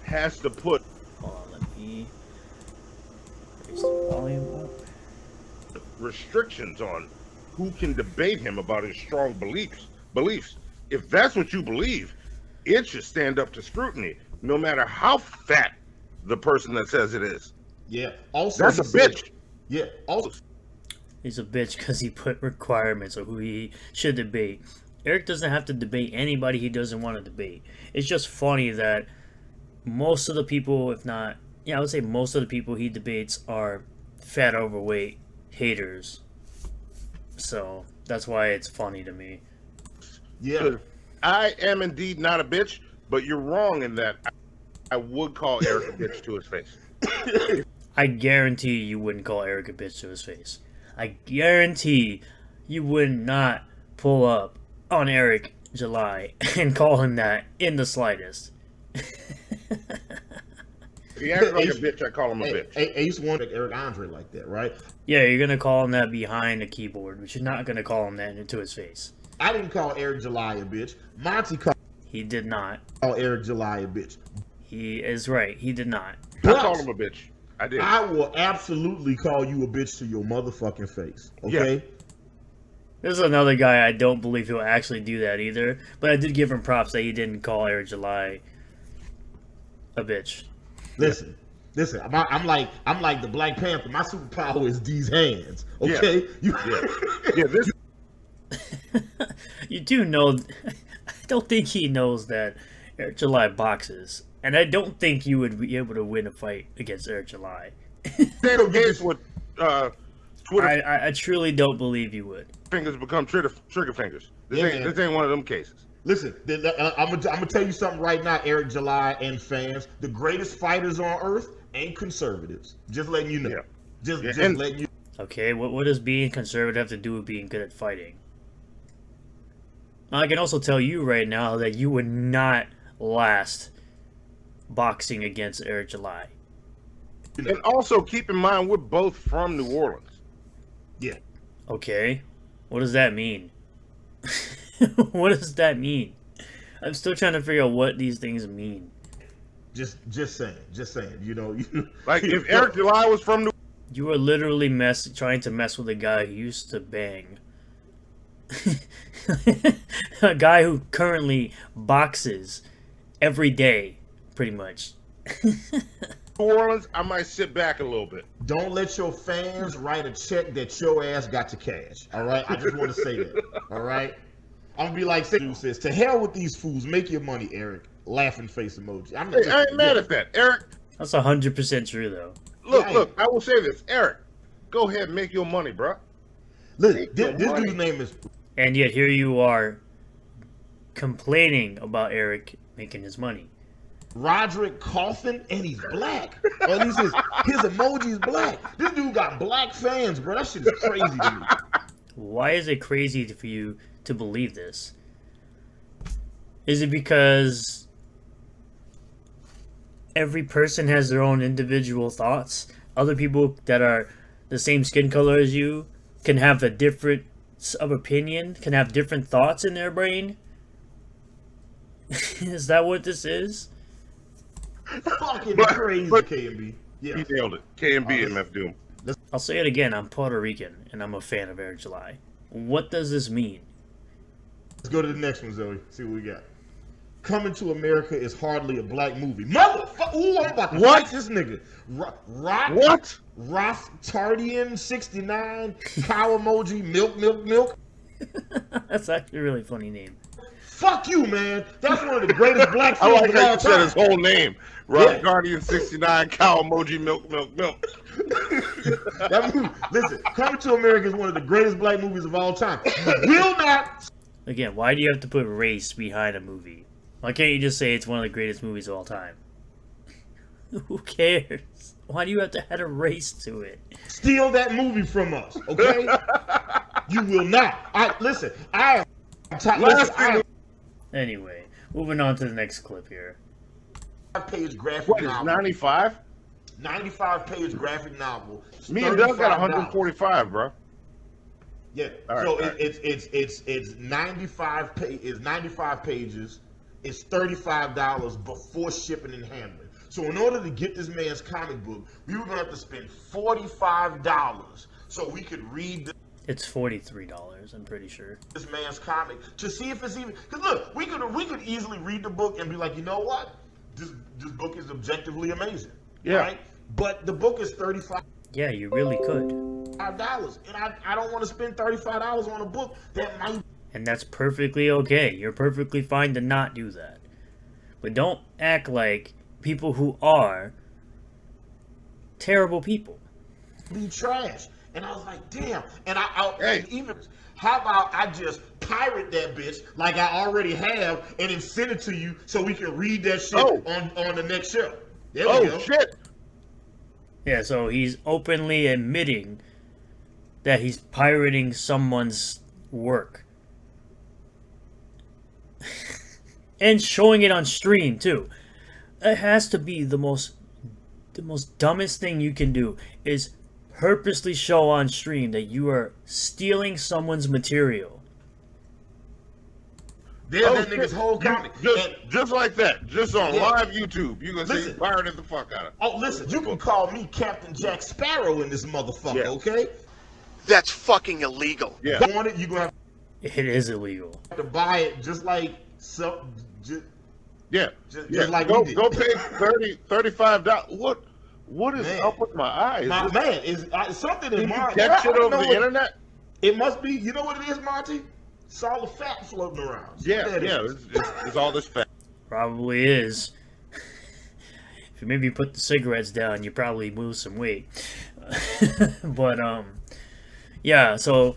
has to put Hold on, let me raise the volume up. restrictions on who can debate him about his strong beliefs. If that's what you believe, it should stand up to scrutiny, no matter how fat the person that says it is. Yeah. Also, That's a bitch. Yeah. Also, He's a bitch because he put requirements of who he should debate. Eric doesn't have to debate anybody he doesn't want to debate. It's just funny that most of the people, if not, I would say most of the people he debates are fat, overweight haters. So that's why it's funny to me. yeah. I am indeed not a bitch, but you're wrong in that I would call Eric a bitch to his face. I guarantee you wouldn't call Eric a bitch to his face. I guarantee you would not pull up on Eric July and call him that in the slightest. If he acts like a bitch, I call him a bitch. Ace wanted Eric Andre like that, right? Yeah, you're gonna call him that behind the keyboard, but you're not gonna call him that into his face. I didn't call Eric July a bitch. Monty called He did not. Eric July a bitch. He is right. He did not. I called him a bitch. I did. I will absolutely call you a bitch to your motherfucking face. Okay? Yeah. This is another guy I don't believe he'll actually do that either. But I did give him props that he didn't call Eric July a bitch. Listen. I'm like the Black Panther. My superpower is these hands. Okay? This You do know. I don't think he knows that Eric July boxes. And I don't think you would be able to win a fight against Eric July. potato games with Twitter I truly don't believe you would. fingers become trigger fingers. This Yeah, ain't one of them cases. Listen, I'm gonna tell you something right now, Eric July and fans. The greatest fighters on earth ain't conservatives. Just letting you know. Yeah. Just and letting you. Okay, what does being conservative have to do with being good at fighting? I can also tell you right now that you would not last boxing against Eric July. And also keep in mind we're both from New Orleans. Yeah. Okay, what does that mean? What does that mean? I'm still trying to figure out what these things mean. Just saying. You know, Like if Eric July was from New You are literally trying to mess with a guy who used to bang. A guy who currently boxes every day, pretty much. Orleans, I might sit back a little bit. don't let your fans write a check that your ass got to cash. All right, I just want to say that. All right, I'm gonna be like Stu says, to hell with these fools. Make your money, Eric. Laughing face emoji. Hey, I ain't mad at that, Eric. That's 100% true, though. Look. I will say this, Eric. Go ahead and make your money, bro. Listen, Make your this money. dude's name is And yet here you are complaining about Eric making his money. Roderick Coffin, and he's black. Or at least his emoji is black. This dude got black fans, bro. That shit is crazy to me. Why is it crazy for you to believe this? Is it because every person has their own individual thoughts? Other people that are the same skin color as you can have a difference of opinion, can have different thoughts in their brain? Is that what this is? Fucking But- crazy, but- KMB. Yeah. He nailed it. KMB and MF Doom. I'll say it again, I'm Puerto Rican and I'm a fan of Eric July. What does this mean? Let's go to the next one, Zoe. See what we got. Coming to America is hardly a black movie. Motherfucker! Ooh, I'm about to What? fight this nigga. What? Roth Tardian 69 cow emoji milk. That's actually a really funny name. Fuck you, man. That's one of the greatest black I films like of how all you said his time. whole name. Rock Yeah. Guardian 69, cow emoji, milk. That movie, listen, Coming to America is one of the greatest black movies of all time. You will not. Again, why do you have to put race behind a movie? Why can't you just say it's one of the greatest movies of all time? Who cares? Why do you have to add a race to it? Steal that movie from us, okay? You will not. Listen. Anyway, moving on to the next clip here. 5-page graphic What is novel. 95? 95-page graphic novel. Me and Doug got $35. 145, bro. Yeah. All right, So all right. it's 95 pages. It's $35 before shipping and handling. So in order to get this man's comic book, we were gonna have to spend $45 so we could read It's $43, I'm pretty sure. this man's comic to see if it's even. Cause look, we could easily read the book and be like, you know what, this book is objectively amazing. Yeah. Right? But the book is $35. Yeah, you really could. And I don't want to spend $35 on a book that might. And that's perfectly okay. You're perfectly fine to not do that. But don't act like people who are terrible people. Be trash. And I was like, damn. And Hey. and even how about I just pirate that bitch like I already have and then send it to you so we can read that shit Oh. on the next show. There we Oh, go. shit. Yeah, so he's openly admitting that he's pirating someone's work. And showing it on stream too. It has to be the most dumbest thing you can do is purposely show on stream that you are stealing someone's material. There's Oh, that nigga's shit. whole comic. And- Just like that. Just on Yeah. live YouTube. You can see Listen. pirated the fuck out of it. oh, listen, you can call me Captain Jack Sparrow in this motherfucker, Yeah. okay? That's fucking illegal. Yeah. If you want it, you're gonna It is illegal. have to buy it just like Yeah. Just yeah. like go, we did. go pay $35. What is Man. up with my eyes? my man is something in Can you my catch I it don't over know the what- internet? It must be. You know what it is, Monty? It's all the fat floating around. That's Yeah, what that yeah. is. It's all this fat. Probably is. If you maybe put the cigarettes down, you probably lose some weight. But yeah. So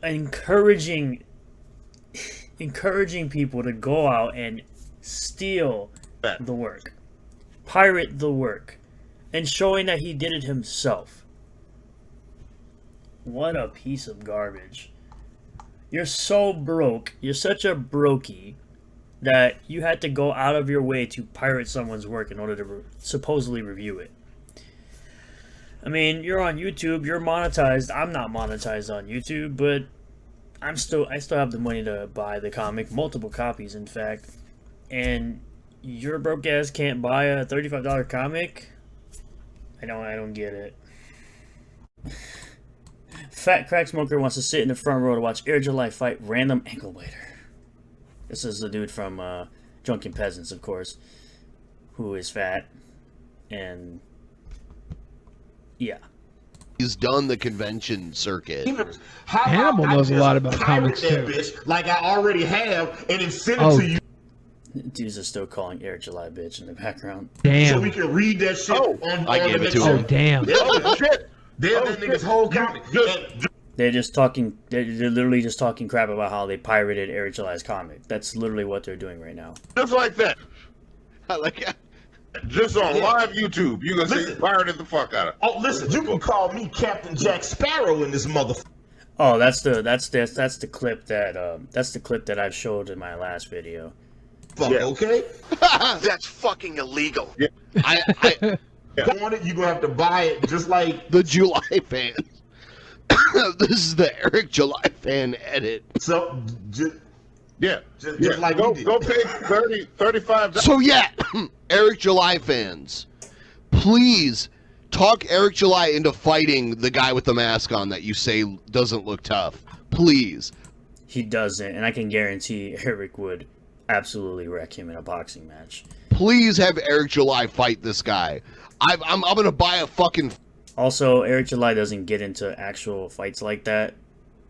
encouraging people to go out and steal Fat. the work, pirate the work, and showing that he did it himself. What a piece of garbage. You're so broke. You're such a brokey that you had to go out of your way to pirate someone's work in order to supposedly review it. I mean, you're on YouTube, you're monetized. I'm not monetized on YouTube, but I still have the money to buy the comic, multiple copies in fact. And your broke ass can't buy a $35 comic? I don't get it. Fat crack smoker wants to sit in the front row to watch Air July fight random ankle biter. This is the dude from Drunken Peasants, of course, who is fat, and yeah. He's done the convention circuit. Hannibal knows a lot about comics too. Bitch, like I already have, and then send it Oh. to you Dudes are still calling Air July bitch in the background. so Damn. we can read that shit I gave the it to next Oh him. damn. Oh shit! They're that nigga's whole comic. They're just talking. They're literally just talking crap about how they pirated Air July's comic. That's literally what they're doing right now. Just like that. I like it. Just on live YouTube. You gonna see Listen. pirated the fuck out of it. Oh, listen, you can call me Captain Jack Sparrow in this motherfucker. Oh, that's the clip that I've showed in my last video. Yeah. Okay? That's fucking illegal. I Want it, you're gonna have to buy it just like the July fan. This is the Eric July fan edit. so Yeah. just like go we did. go pay $35. So yeah, Eric July fans, please talk Eric July into fighting the guy with the mask on that you say doesn't look tough. Please. He doesn't, and I can guarantee Eric would absolutely wreck him in a boxing match. Please have Eric July fight this guy. I'm gonna buy a fucking Also, Eric July doesn't get into actual fights like that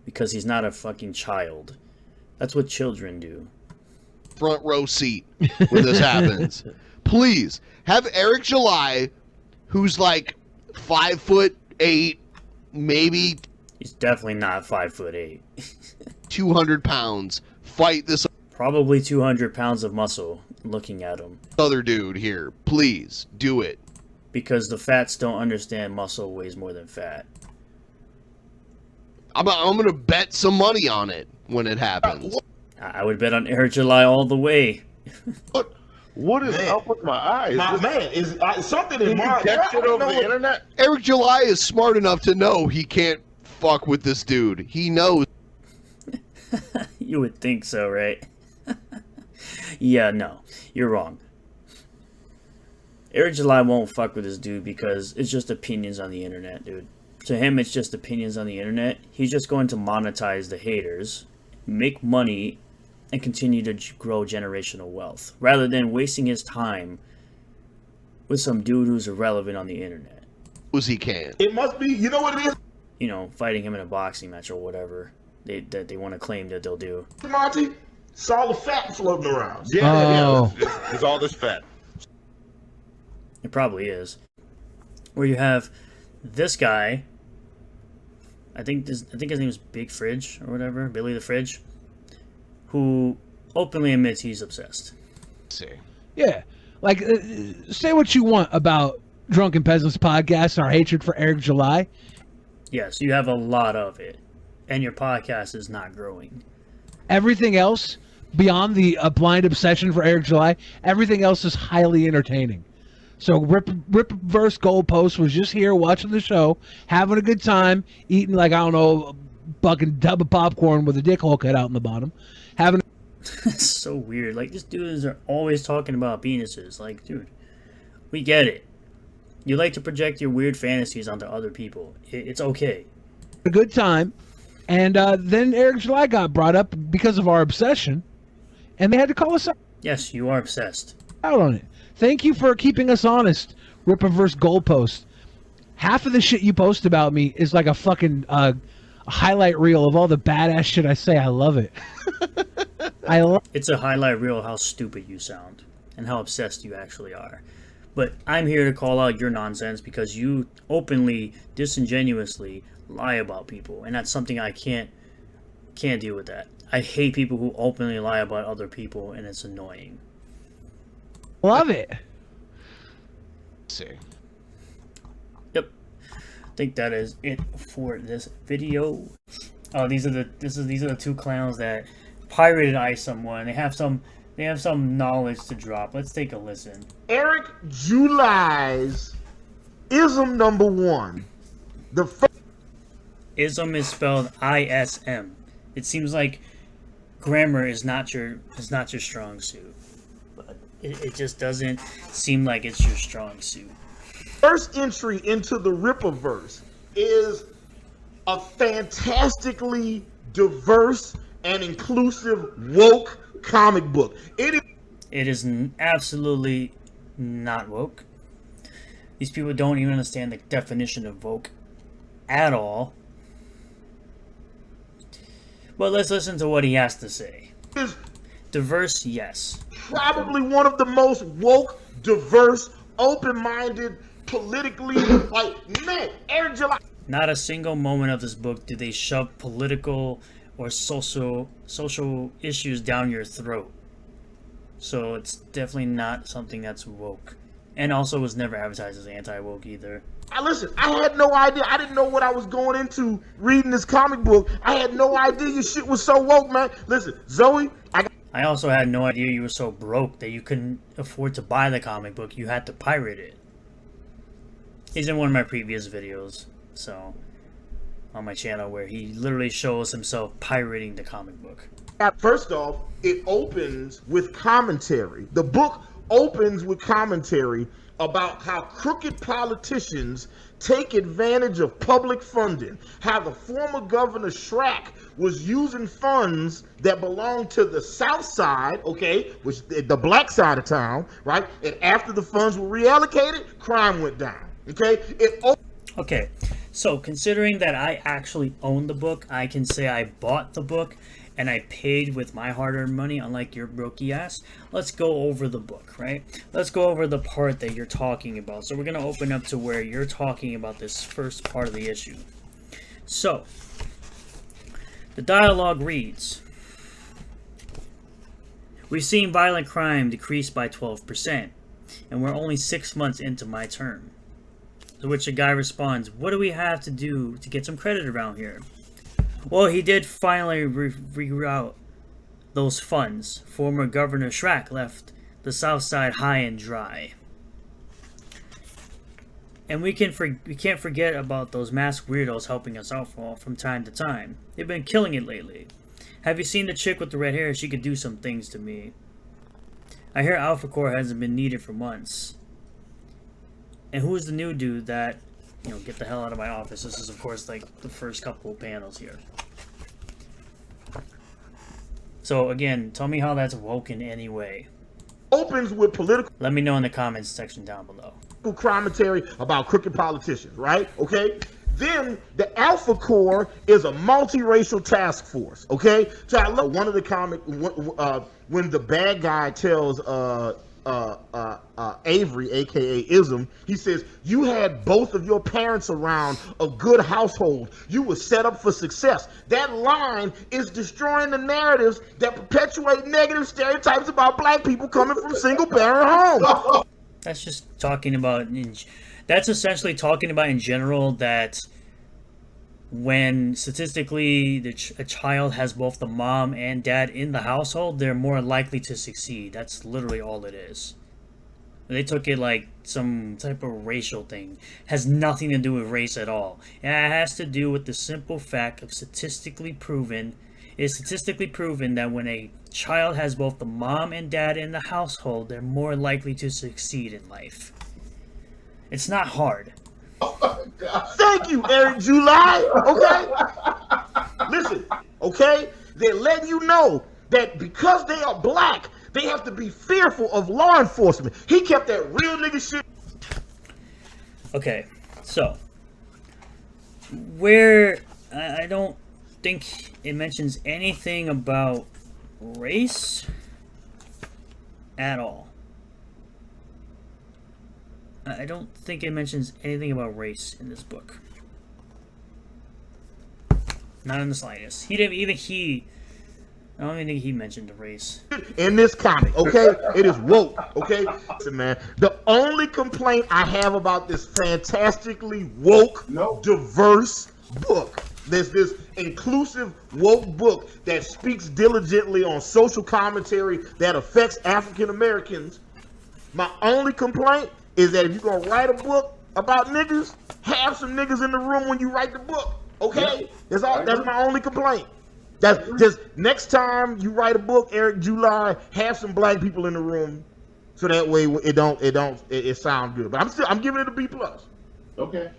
because he's not a fucking child. That's what children do. front row seat when this happens. Please have Eric July, who's like 5'8", maybe He's definitely not 5'8". 200 pounds, fight this Probably 200 pounds of muscle looking at him. other dude here. Please do it. Because the fats don't understand muscle weighs more than fat. I'm gonna bet some money on it when it happens. I would bet on Eric July all the way. What is Man. up with my eyes? My man, is something Did in you my catch it I don't over know the what- internet? Eric July is smart enough to know he can't fuck with this dude. He knows. You would think so, right? Yeah, no. You're wrong. Eric July won't fuck with this dude because it's just opinions on the internet, dude. To him, it's just opinions on the internet. He's just going to monetize the haters, make money, and continue to grow generational wealth, rather than wasting his time with some dude who's irrelevant on the internet. He can. It must be, you know what it is, You know, fighting him in a boxing match or whatever that they want to claim that they'll do. Monty? It's all the fat floating around. Oh. Yeah. It's all this fat. It probably is. Where you have this guy, I think his name is Big Fridge or whatever, Billy the Fridge, who openly admits he's obsessed. Yeah. Like, say what you want about Drunken Peasants podcast and our hatred for Eric July. Yes, you have a lot of it, and your podcast is not growing. Everything else, beyond the blind obsession for Eric July, everything else is highly entertaining. So Ripverse Goalpost was just here watching the show, having a good time, eating like, I don't know, a fucking tub of popcorn with a dick hole cut out in the bottom. Having It's so weird. Like, these dudes are always talking about penises. Like, dude, we get it. You like to project your weird fantasies onto other people. It's okay. a good time. And then Eric July got brought up because of our obsession, and they had to call us Yes, you are obsessed. out on it. Thank you for keeping us honest, Ripverse Goalpost. Half of the shit you post about me is like a fucking highlight reel of all the badass shit I say. I love it. I love. It's a highlight reel of how stupid you sound and how obsessed you actually are. But I'm here to call out your nonsense because you openly, disingenuously lie about people, and that's something I can't deal with. That I hate people who openly lie about other people, and it's annoying. Love it. See. Yep. think that is it for this video. Oh, these are the two clowns that pirated Ice someone. They have some knowledge to drop. Let's take a listen. Eric July's ism number one. The first Ism is spelled ISM. It seems like grammar is not your strong suit, but it just doesn't seem like it's your strong suit. first entry into the Rippaverse is a fantastically diverse and inclusive woke comic book. It is absolutely not woke. These people don't even understand the definition of woke at all. But let's listen to what he has to say. Is diverse, yes. probably one of the most woke, diverse, open-minded, politically, like, man, Eric July. Not a single moment of this book do they shove political or social issues down your throat. So it's definitely not something that's woke. And also was never advertised as anti-woke either. Listen, I had no idea. I didn't know what I was going into reading this comic book. I had no idea your shit was so woke, man. Listen, Zoe, I also had no idea you were so broke that you couldn't afford to buy the comic book. You had to pirate it. He's in one of my previous videos, so on my channel, where he literally shows himself pirating the comic book. First off, it opens with commentary. The book opens with commentary about how crooked politicians take advantage of public funding, how the former governor Schrack was using funds that belonged to the south side, okay, which the black side of town, right? And after the funds were reallocated, crime went down, okay? Okay, so considering that I actually own the book, I can say I bought the book and I paid with my hard-earned money, unlike your brokey ass. Let's go over the book, right? Let's go over the part that you're talking about. So we're going to open up to where you're talking about this first part of the issue. So, the dialogue reads, "We've seen violent crime decrease by 12%, and we're only 6 months into my term." To which the guy responds, "What do we have to do to get some credit around here?" Well, he did finally reroute those funds. Former Governor Schrack left the South Side high and dry. And we can't forget about those masked weirdos helping us out from time to time. They've been killing it lately. Have you seen the chick with the red hair? She could do some things to me. I hear Alpha Core hasn't been needed for months. And who's the new dude that, get the hell out of my office? This is, of course, like the first couple of panels here. So, again, tell me how that's woke in any way. Opens with political. Let me know in the comments section down below. Commentary about crooked politicians, right? Okay. Then the Alpha Core is a multiracial task force. Okay. So I love one of the comic when the bad guy tells Avery, aka Ism, he says, "You had both of your parents around a good household. You were set up for success." That line is destroying the narratives that perpetuate negative stereotypes about black people coming from single parent homes. That's just talking about, that's essentially talking about in general that when statistically a child has both the mom and dad in the household, they're more likely to succeed. That's literally all it is. They took it like some type of racial thing. It has nothing to do with race at all. And it has to do with the simple fact of statistically proven that when a child has both the mom and dad in the household, they're more likely to succeed in life. It's not hard. Thank you, Eric July. Okay? Listen, okay? They're letting you know that because they are black, they have to be fearful of law enforcement. He kept that real nigga shit. Okay, so where I don't think it mentions anything about race at all. I don't think it mentions anything about race in this book. Not in the slightest. He I don't even think he mentioned the race. In this comic, okay? It is woke, okay? Listen, man, the only complaint I have about this fantastically woke, diverse book, this inclusive woke book that speaks diligently on social commentary that affects African Americans, my only complaint is that if you're gonna write a book about niggas, have some niggas in the room when you write the book, okay? Yep. That's all. That's my only complaint. That's just next time you write a book, Eric July, have some black people in the room, so that way it sounds good. But I'm giving it a B+. Okay.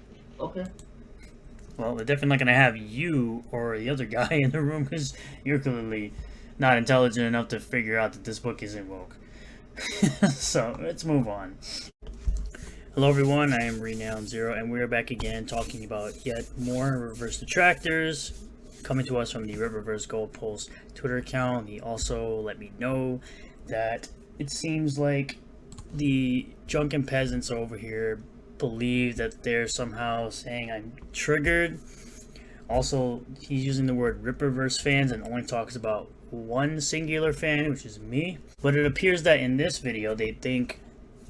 Well, they're definitely not gonna have you or the other guy in the room because you're clearly not intelligent enough to figure out that this book isn't woke. So let's move on. Hello everyone, I am Renowned Zero, and we're back again talking about yet more reverse detractors coming to us from the Riververse Goalpost Twitter account. He also let me know that it seems like the Drunken Peasants over here believe that they're somehow saying I'm triggered. Also, he's using the word Ripperverse fans and only talks about one singular fan, which is me. But it appears that in this video, they think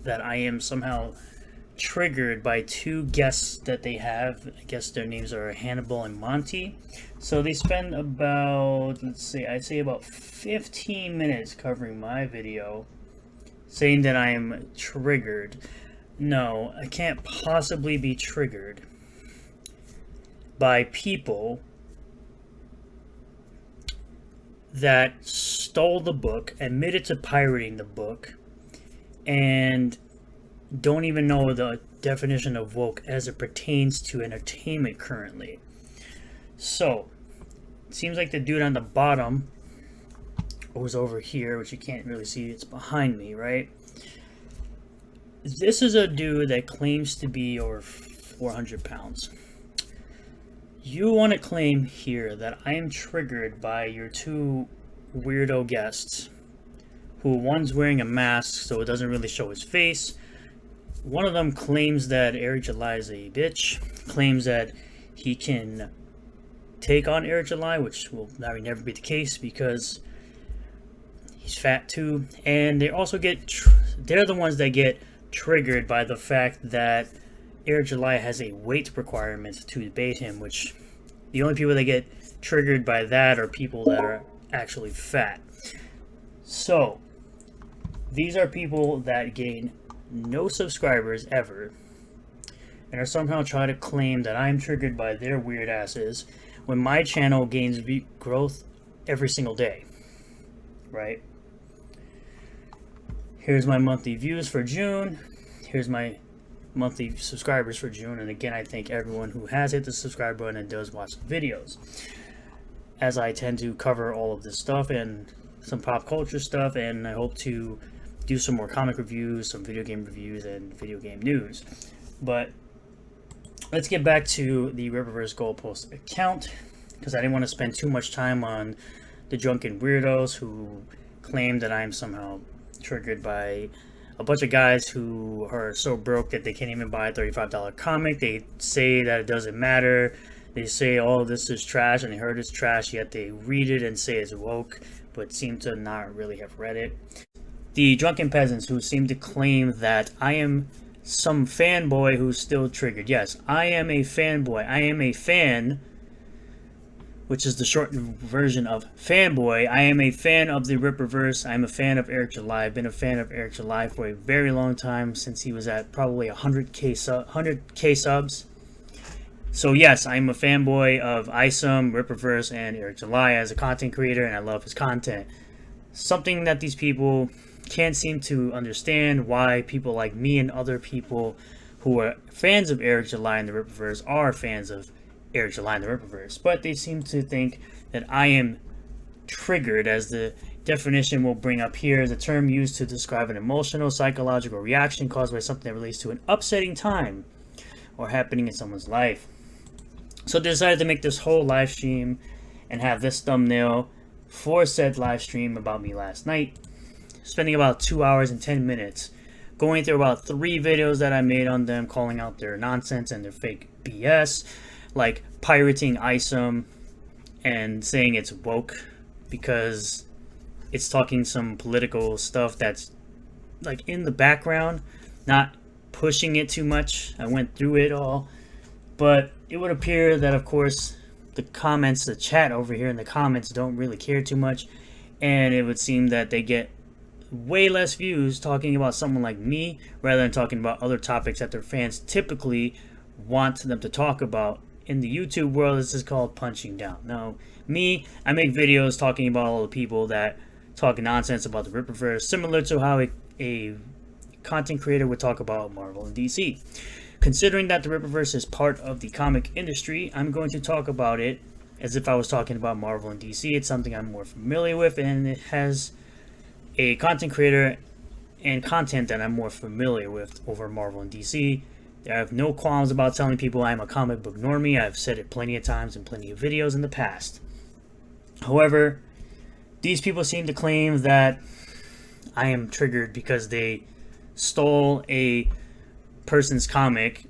that I am somehow triggered by two guests that they have. I guess their names are Hannibal and Monty. So they spend about, I'd say about 15 minutes covering my video, saying that I am triggered. No, I can't possibly be triggered by people that stole the book, admitted to pirating the book, and don't even know the definition of woke as it pertains to entertainment currently. So, it seems like the dude on the bottom was over here, which you can't really see, it's behind me, right? This is a dude that claims to be over 400 pounds. You want to claim here that I am triggered by your two weirdo guests, who one's wearing a mask so it doesn't really show his face. One of them claims that Eric July is a bitch, claims that he can take on Eric July, which will never be the case because he's fat too. And they also they're the ones that get triggered by the fact that Eric July has a weight requirement to debate him, which the only people that get triggered by that are people that are actually fat. So these are people that gain no subscribers ever and are somehow trying to claim that I'm triggered by their weird asses when my channel gains growth every single day, right? Here's my monthly views for June. Here's my monthly subscribers for June. And again, I thank everyone who has hit the subscribe button and does watch the videos, as I tend to cover all of this stuff and some pop culture stuff, and I hope to do some more comic reviews, some video game reviews, and video game news. But let's get back to the Riververse Goalpost account, because I didn't want to spend too much time on the drunken weirdos who claim that I'm somehow triggered by a bunch of guys who are so broke that they can't even buy a $35 comic. They say that it doesn't matter. They say, oh, this is trash, and they heard it's trash, yet they read it and say it's woke, but seem to not really have read it. The Drunken Peasants, who seem to claim that I am some fanboy who's still triggered. Yes, I am a fanboy. I am a fan, which is the short version of fanboy. I am a fan of the Ripperverse. I'm a fan of Eric July. I've been a fan of Eric July for a very long time, since he was at probably 100k subs. So yes, I'm a fanboy of Isom, Ripperverse, and Eric July as a content creator, and I love his content. Something that these people can't seem to understand, why people like me and other people who are fans of Eric July and the Ripperverse are fans of Eric July and the Ripperverse. But they seem to think that I am triggered, as the definition will bring up here, the term used to describe an emotional, psychological reaction caused by something that relates to an upsetting time or happening in someone's life. So they decided to make this whole live stream and have this thumbnail for said live stream about me last night, spending about 2 hours and 10 minutes going through about 3 videos that I made on them, calling out their nonsense and their fake BS, like pirating Isom and saying it's woke, because it's talking some political stuff that's like in the background, not pushing it too much. I went through it all, but it would appear that, of course, the comments, the chat over here in the comments don't really care too much, and it would seem that they get way less views talking about someone like me rather than talking about other topics that their fans typically want them to talk about. In the YouTube world, this is called punching down. Now, me, I make videos talking about all the people that talk nonsense about the Rippaverse, similar to how a content creator would talk about Marvel and DC. Considering that the Rippaverse is part of the comic industry, I'm going to talk about it as if I was talking about Marvel and DC. It's something I'm more familiar with, and it has a content creator and content that I'm more familiar with over Marvel and DC. I have no qualms about telling people I'm a comic book normie. I've said it plenty of times in plenty of videos in the past. However, these people seem to claim that I am triggered because they stole a person's comic.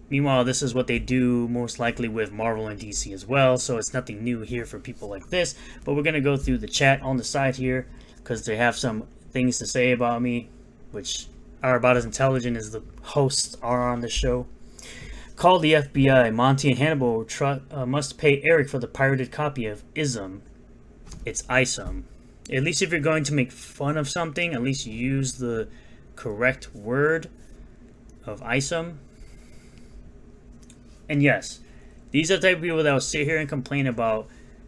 Meanwhile, this is what they do most likely with Marvel and DC as well, so it's nothing new here for people like this. But we're going to go through the chat on the side here, because they have some things to say about me, which are about as intelligent as the hosts are on the show. Call the FBI. Monty and Hannibal must pay Eric for the pirated copy of Ism. It's Isum. At least if you're going to make fun of something, at least use the correct word of Isum. And yes, these are the type of people that will sit here and complain about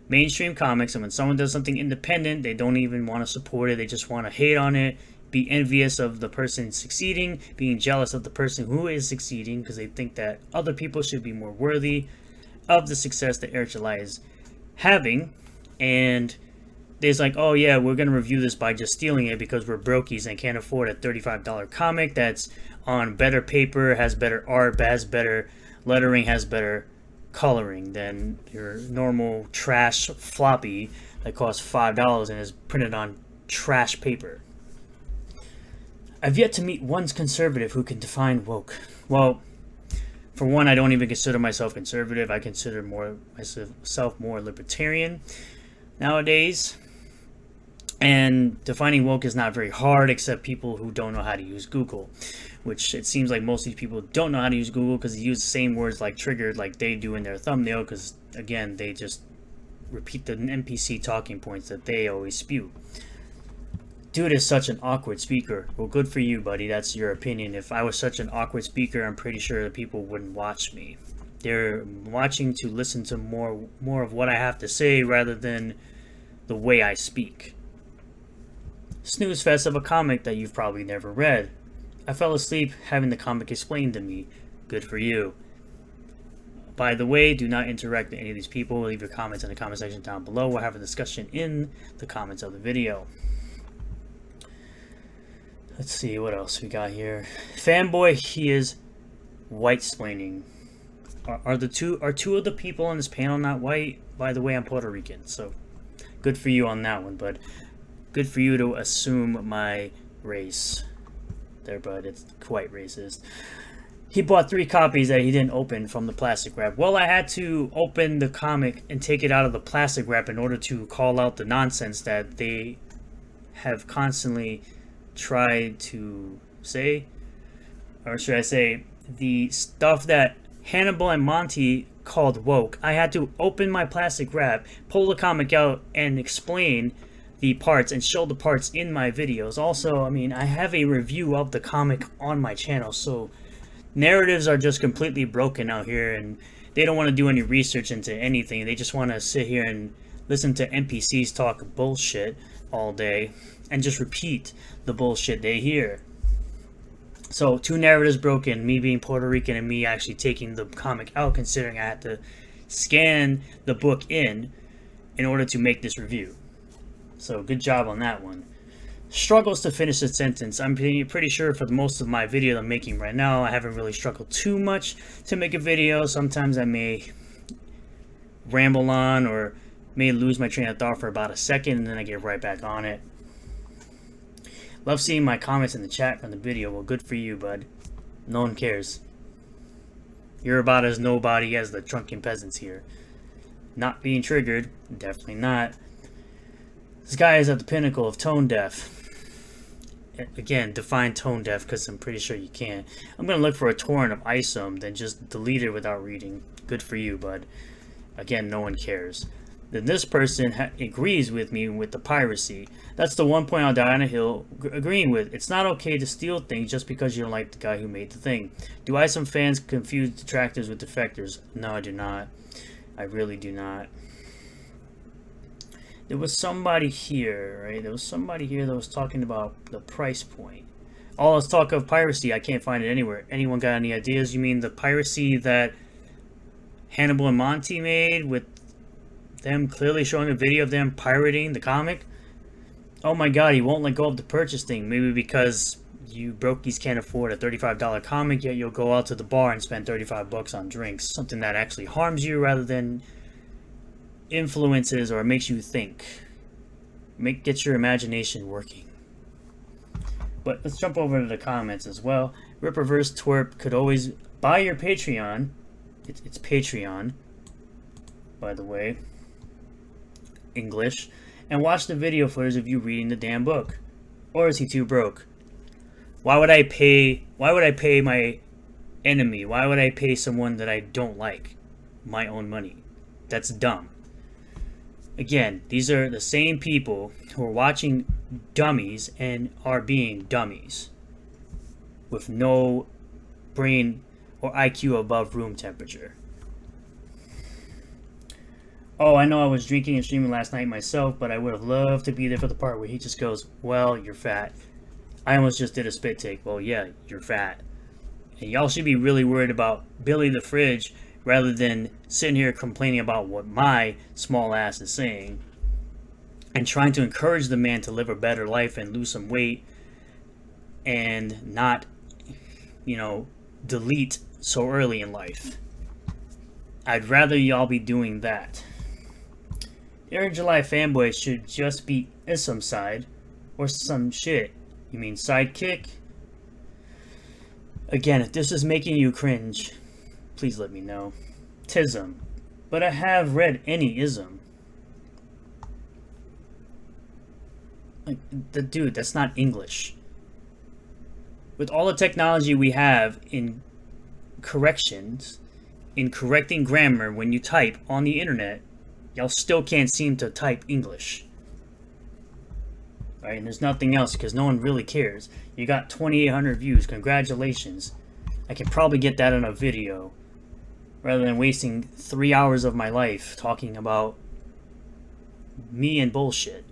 mainstream comics, and when someone does something independent, they don't even want to support it. They just want to hate on it, be envious of the person succeeding, being jealous of the person who is succeeding, because they think that other people should be more worthy of the success that Eric July is having. And there's like, oh yeah, we're going to review this by just stealing it because we're brokies and can't afford a $35 comic that's on better paper, has better art, has better lettering, has better coloring than your normal trash floppy that costs $5 and is printed on trash paper. I've yet to meet one conservative who can define woke. Well, for one, I don't even consider myself conservative. I consider myself more libertarian nowadays. And defining woke is not very hard, except people who don't know how to use Google, which it seems like most of these people don't know how to use Google because they use the same words like triggered like they do in their thumbnail, because again, they just repeat the NPC talking points that they always spew. Dude is such an awkward speaker. Well, good for you, buddy. That's your opinion. If I was such an awkward speaker, I'm pretty sure the people wouldn't watch me. They're watching to listen to more of what I have to say rather than the way I speak. Snooze fest of a comic that you've probably never read. I fell asleep having the comic explained to me. Good for you. By the way, do not interact with any of these people. Leave your comments in the comment section down below. We'll have a discussion in the comments of the video. Let's see what else we got here. Fanboy, he is white-splaining. Are two of the people on this panel not white? By the way, I'm Puerto Rican, so good for you on that one, but good for you to assume my race there, bud. It's quite racist. He bought 3 copies that he didn't open from the plastic wrap. Well, I had to open the comic and take it out of the plastic wrap in order to call out the nonsense that they have constantly tried to say. Or should I say, the stuff that Hannibal and Monty called woke. I had to open my plastic wrap, pull the comic out, and explain the parts and show the parts in my videos. Also, I mean, I have a review of the comic on my channel, so narratives are just completely broken out here, and they don't want to do any research into anything. They just want to sit here and listen to NPCs talk bullshit all day and just repeat the bullshit they hear. So 2 narratives broken, me being Puerto Rican and me actually taking the comic out, considering I had to scan the book in order to make this review. So good job on that one. Struggles to finish a sentence. I'm pretty sure for most of my video I'm making right now, I haven't really struggled too much to make a video. Sometimes I may ramble on or may lose my train of thought for about a second and then I get right back on it. Love seeing my comments in the chat from the video. Well, good for you, bud. No one cares. You're about as nobody as the Drunken Peasants here. Not being triggered. Definitely not. This guy is at the pinnacle of tone deaf. Again, define tone deaf because I'm pretty sure you can't. I'm going to look for a torrent of ISOM, then just delete it without reading. Good for you, bud. Again, no one cares. Then this person agrees with me with the piracy. That's the one point I'll die on a hill agreeing with. It's not okay to steal things just because you don't like the guy who made the thing. Do ISOM fans confuse detractors with defectors? No, I do not. I really do not. There was somebody here, right? There was somebody here that was talking about the price point. All this talk of piracy, I can't find it anywhere. Anyone got any ideas? You mean the piracy that Hannibal and Monty made with them clearly showing a video of them pirating the comic? Oh my god, he won't let go of the purchase thing. Maybe because you brokies can't afford a $35 comic, yet you'll go out to the bar and spend $35 on drinks. Something that actually harms you rather than influences or makes you think. Gets your imagination working. But let's jump over to the comments as well. Ripperverse Twerp could always buy your Patreon. It's Patreon, by the way. English. And watch the video footage of you reading the damn book. Or is he too broke? Why would I pay my enemy? Why would I pay someone that I don't like my own money? That's dumb. Again, these are the same people who are watching dummies and are being dummies with no brain or IQ above room temperature. Oh, I know I was drinking and streaming last night myself, but I would have loved to be there for the part where he just goes, well, you're fat. I almost just did a spit take. Well, yeah, you're fat. And y'all should be really worried about Billy the Fridge rather than sitting here complaining about what my small ass is saying and trying to encourage the man to live a better life and lose some weight and not, delete so early in life. I'd rather y'all be doing that. Air July fanboys should just be Ism side or some shit. You mean sidekick? Again, if this is making you cringe, please let me know. Tism. But I have read any ism. Like, dude, that's not English. With all the technology we have in corrections, in correcting grammar when you type on the internet, y'all still can't seem to type English. Right, and there's nothing else because no one really cares. You got 2,800 views. Congratulations. I can probably get that in a video rather than wasting 3 hours of my life talking about me and bullshit.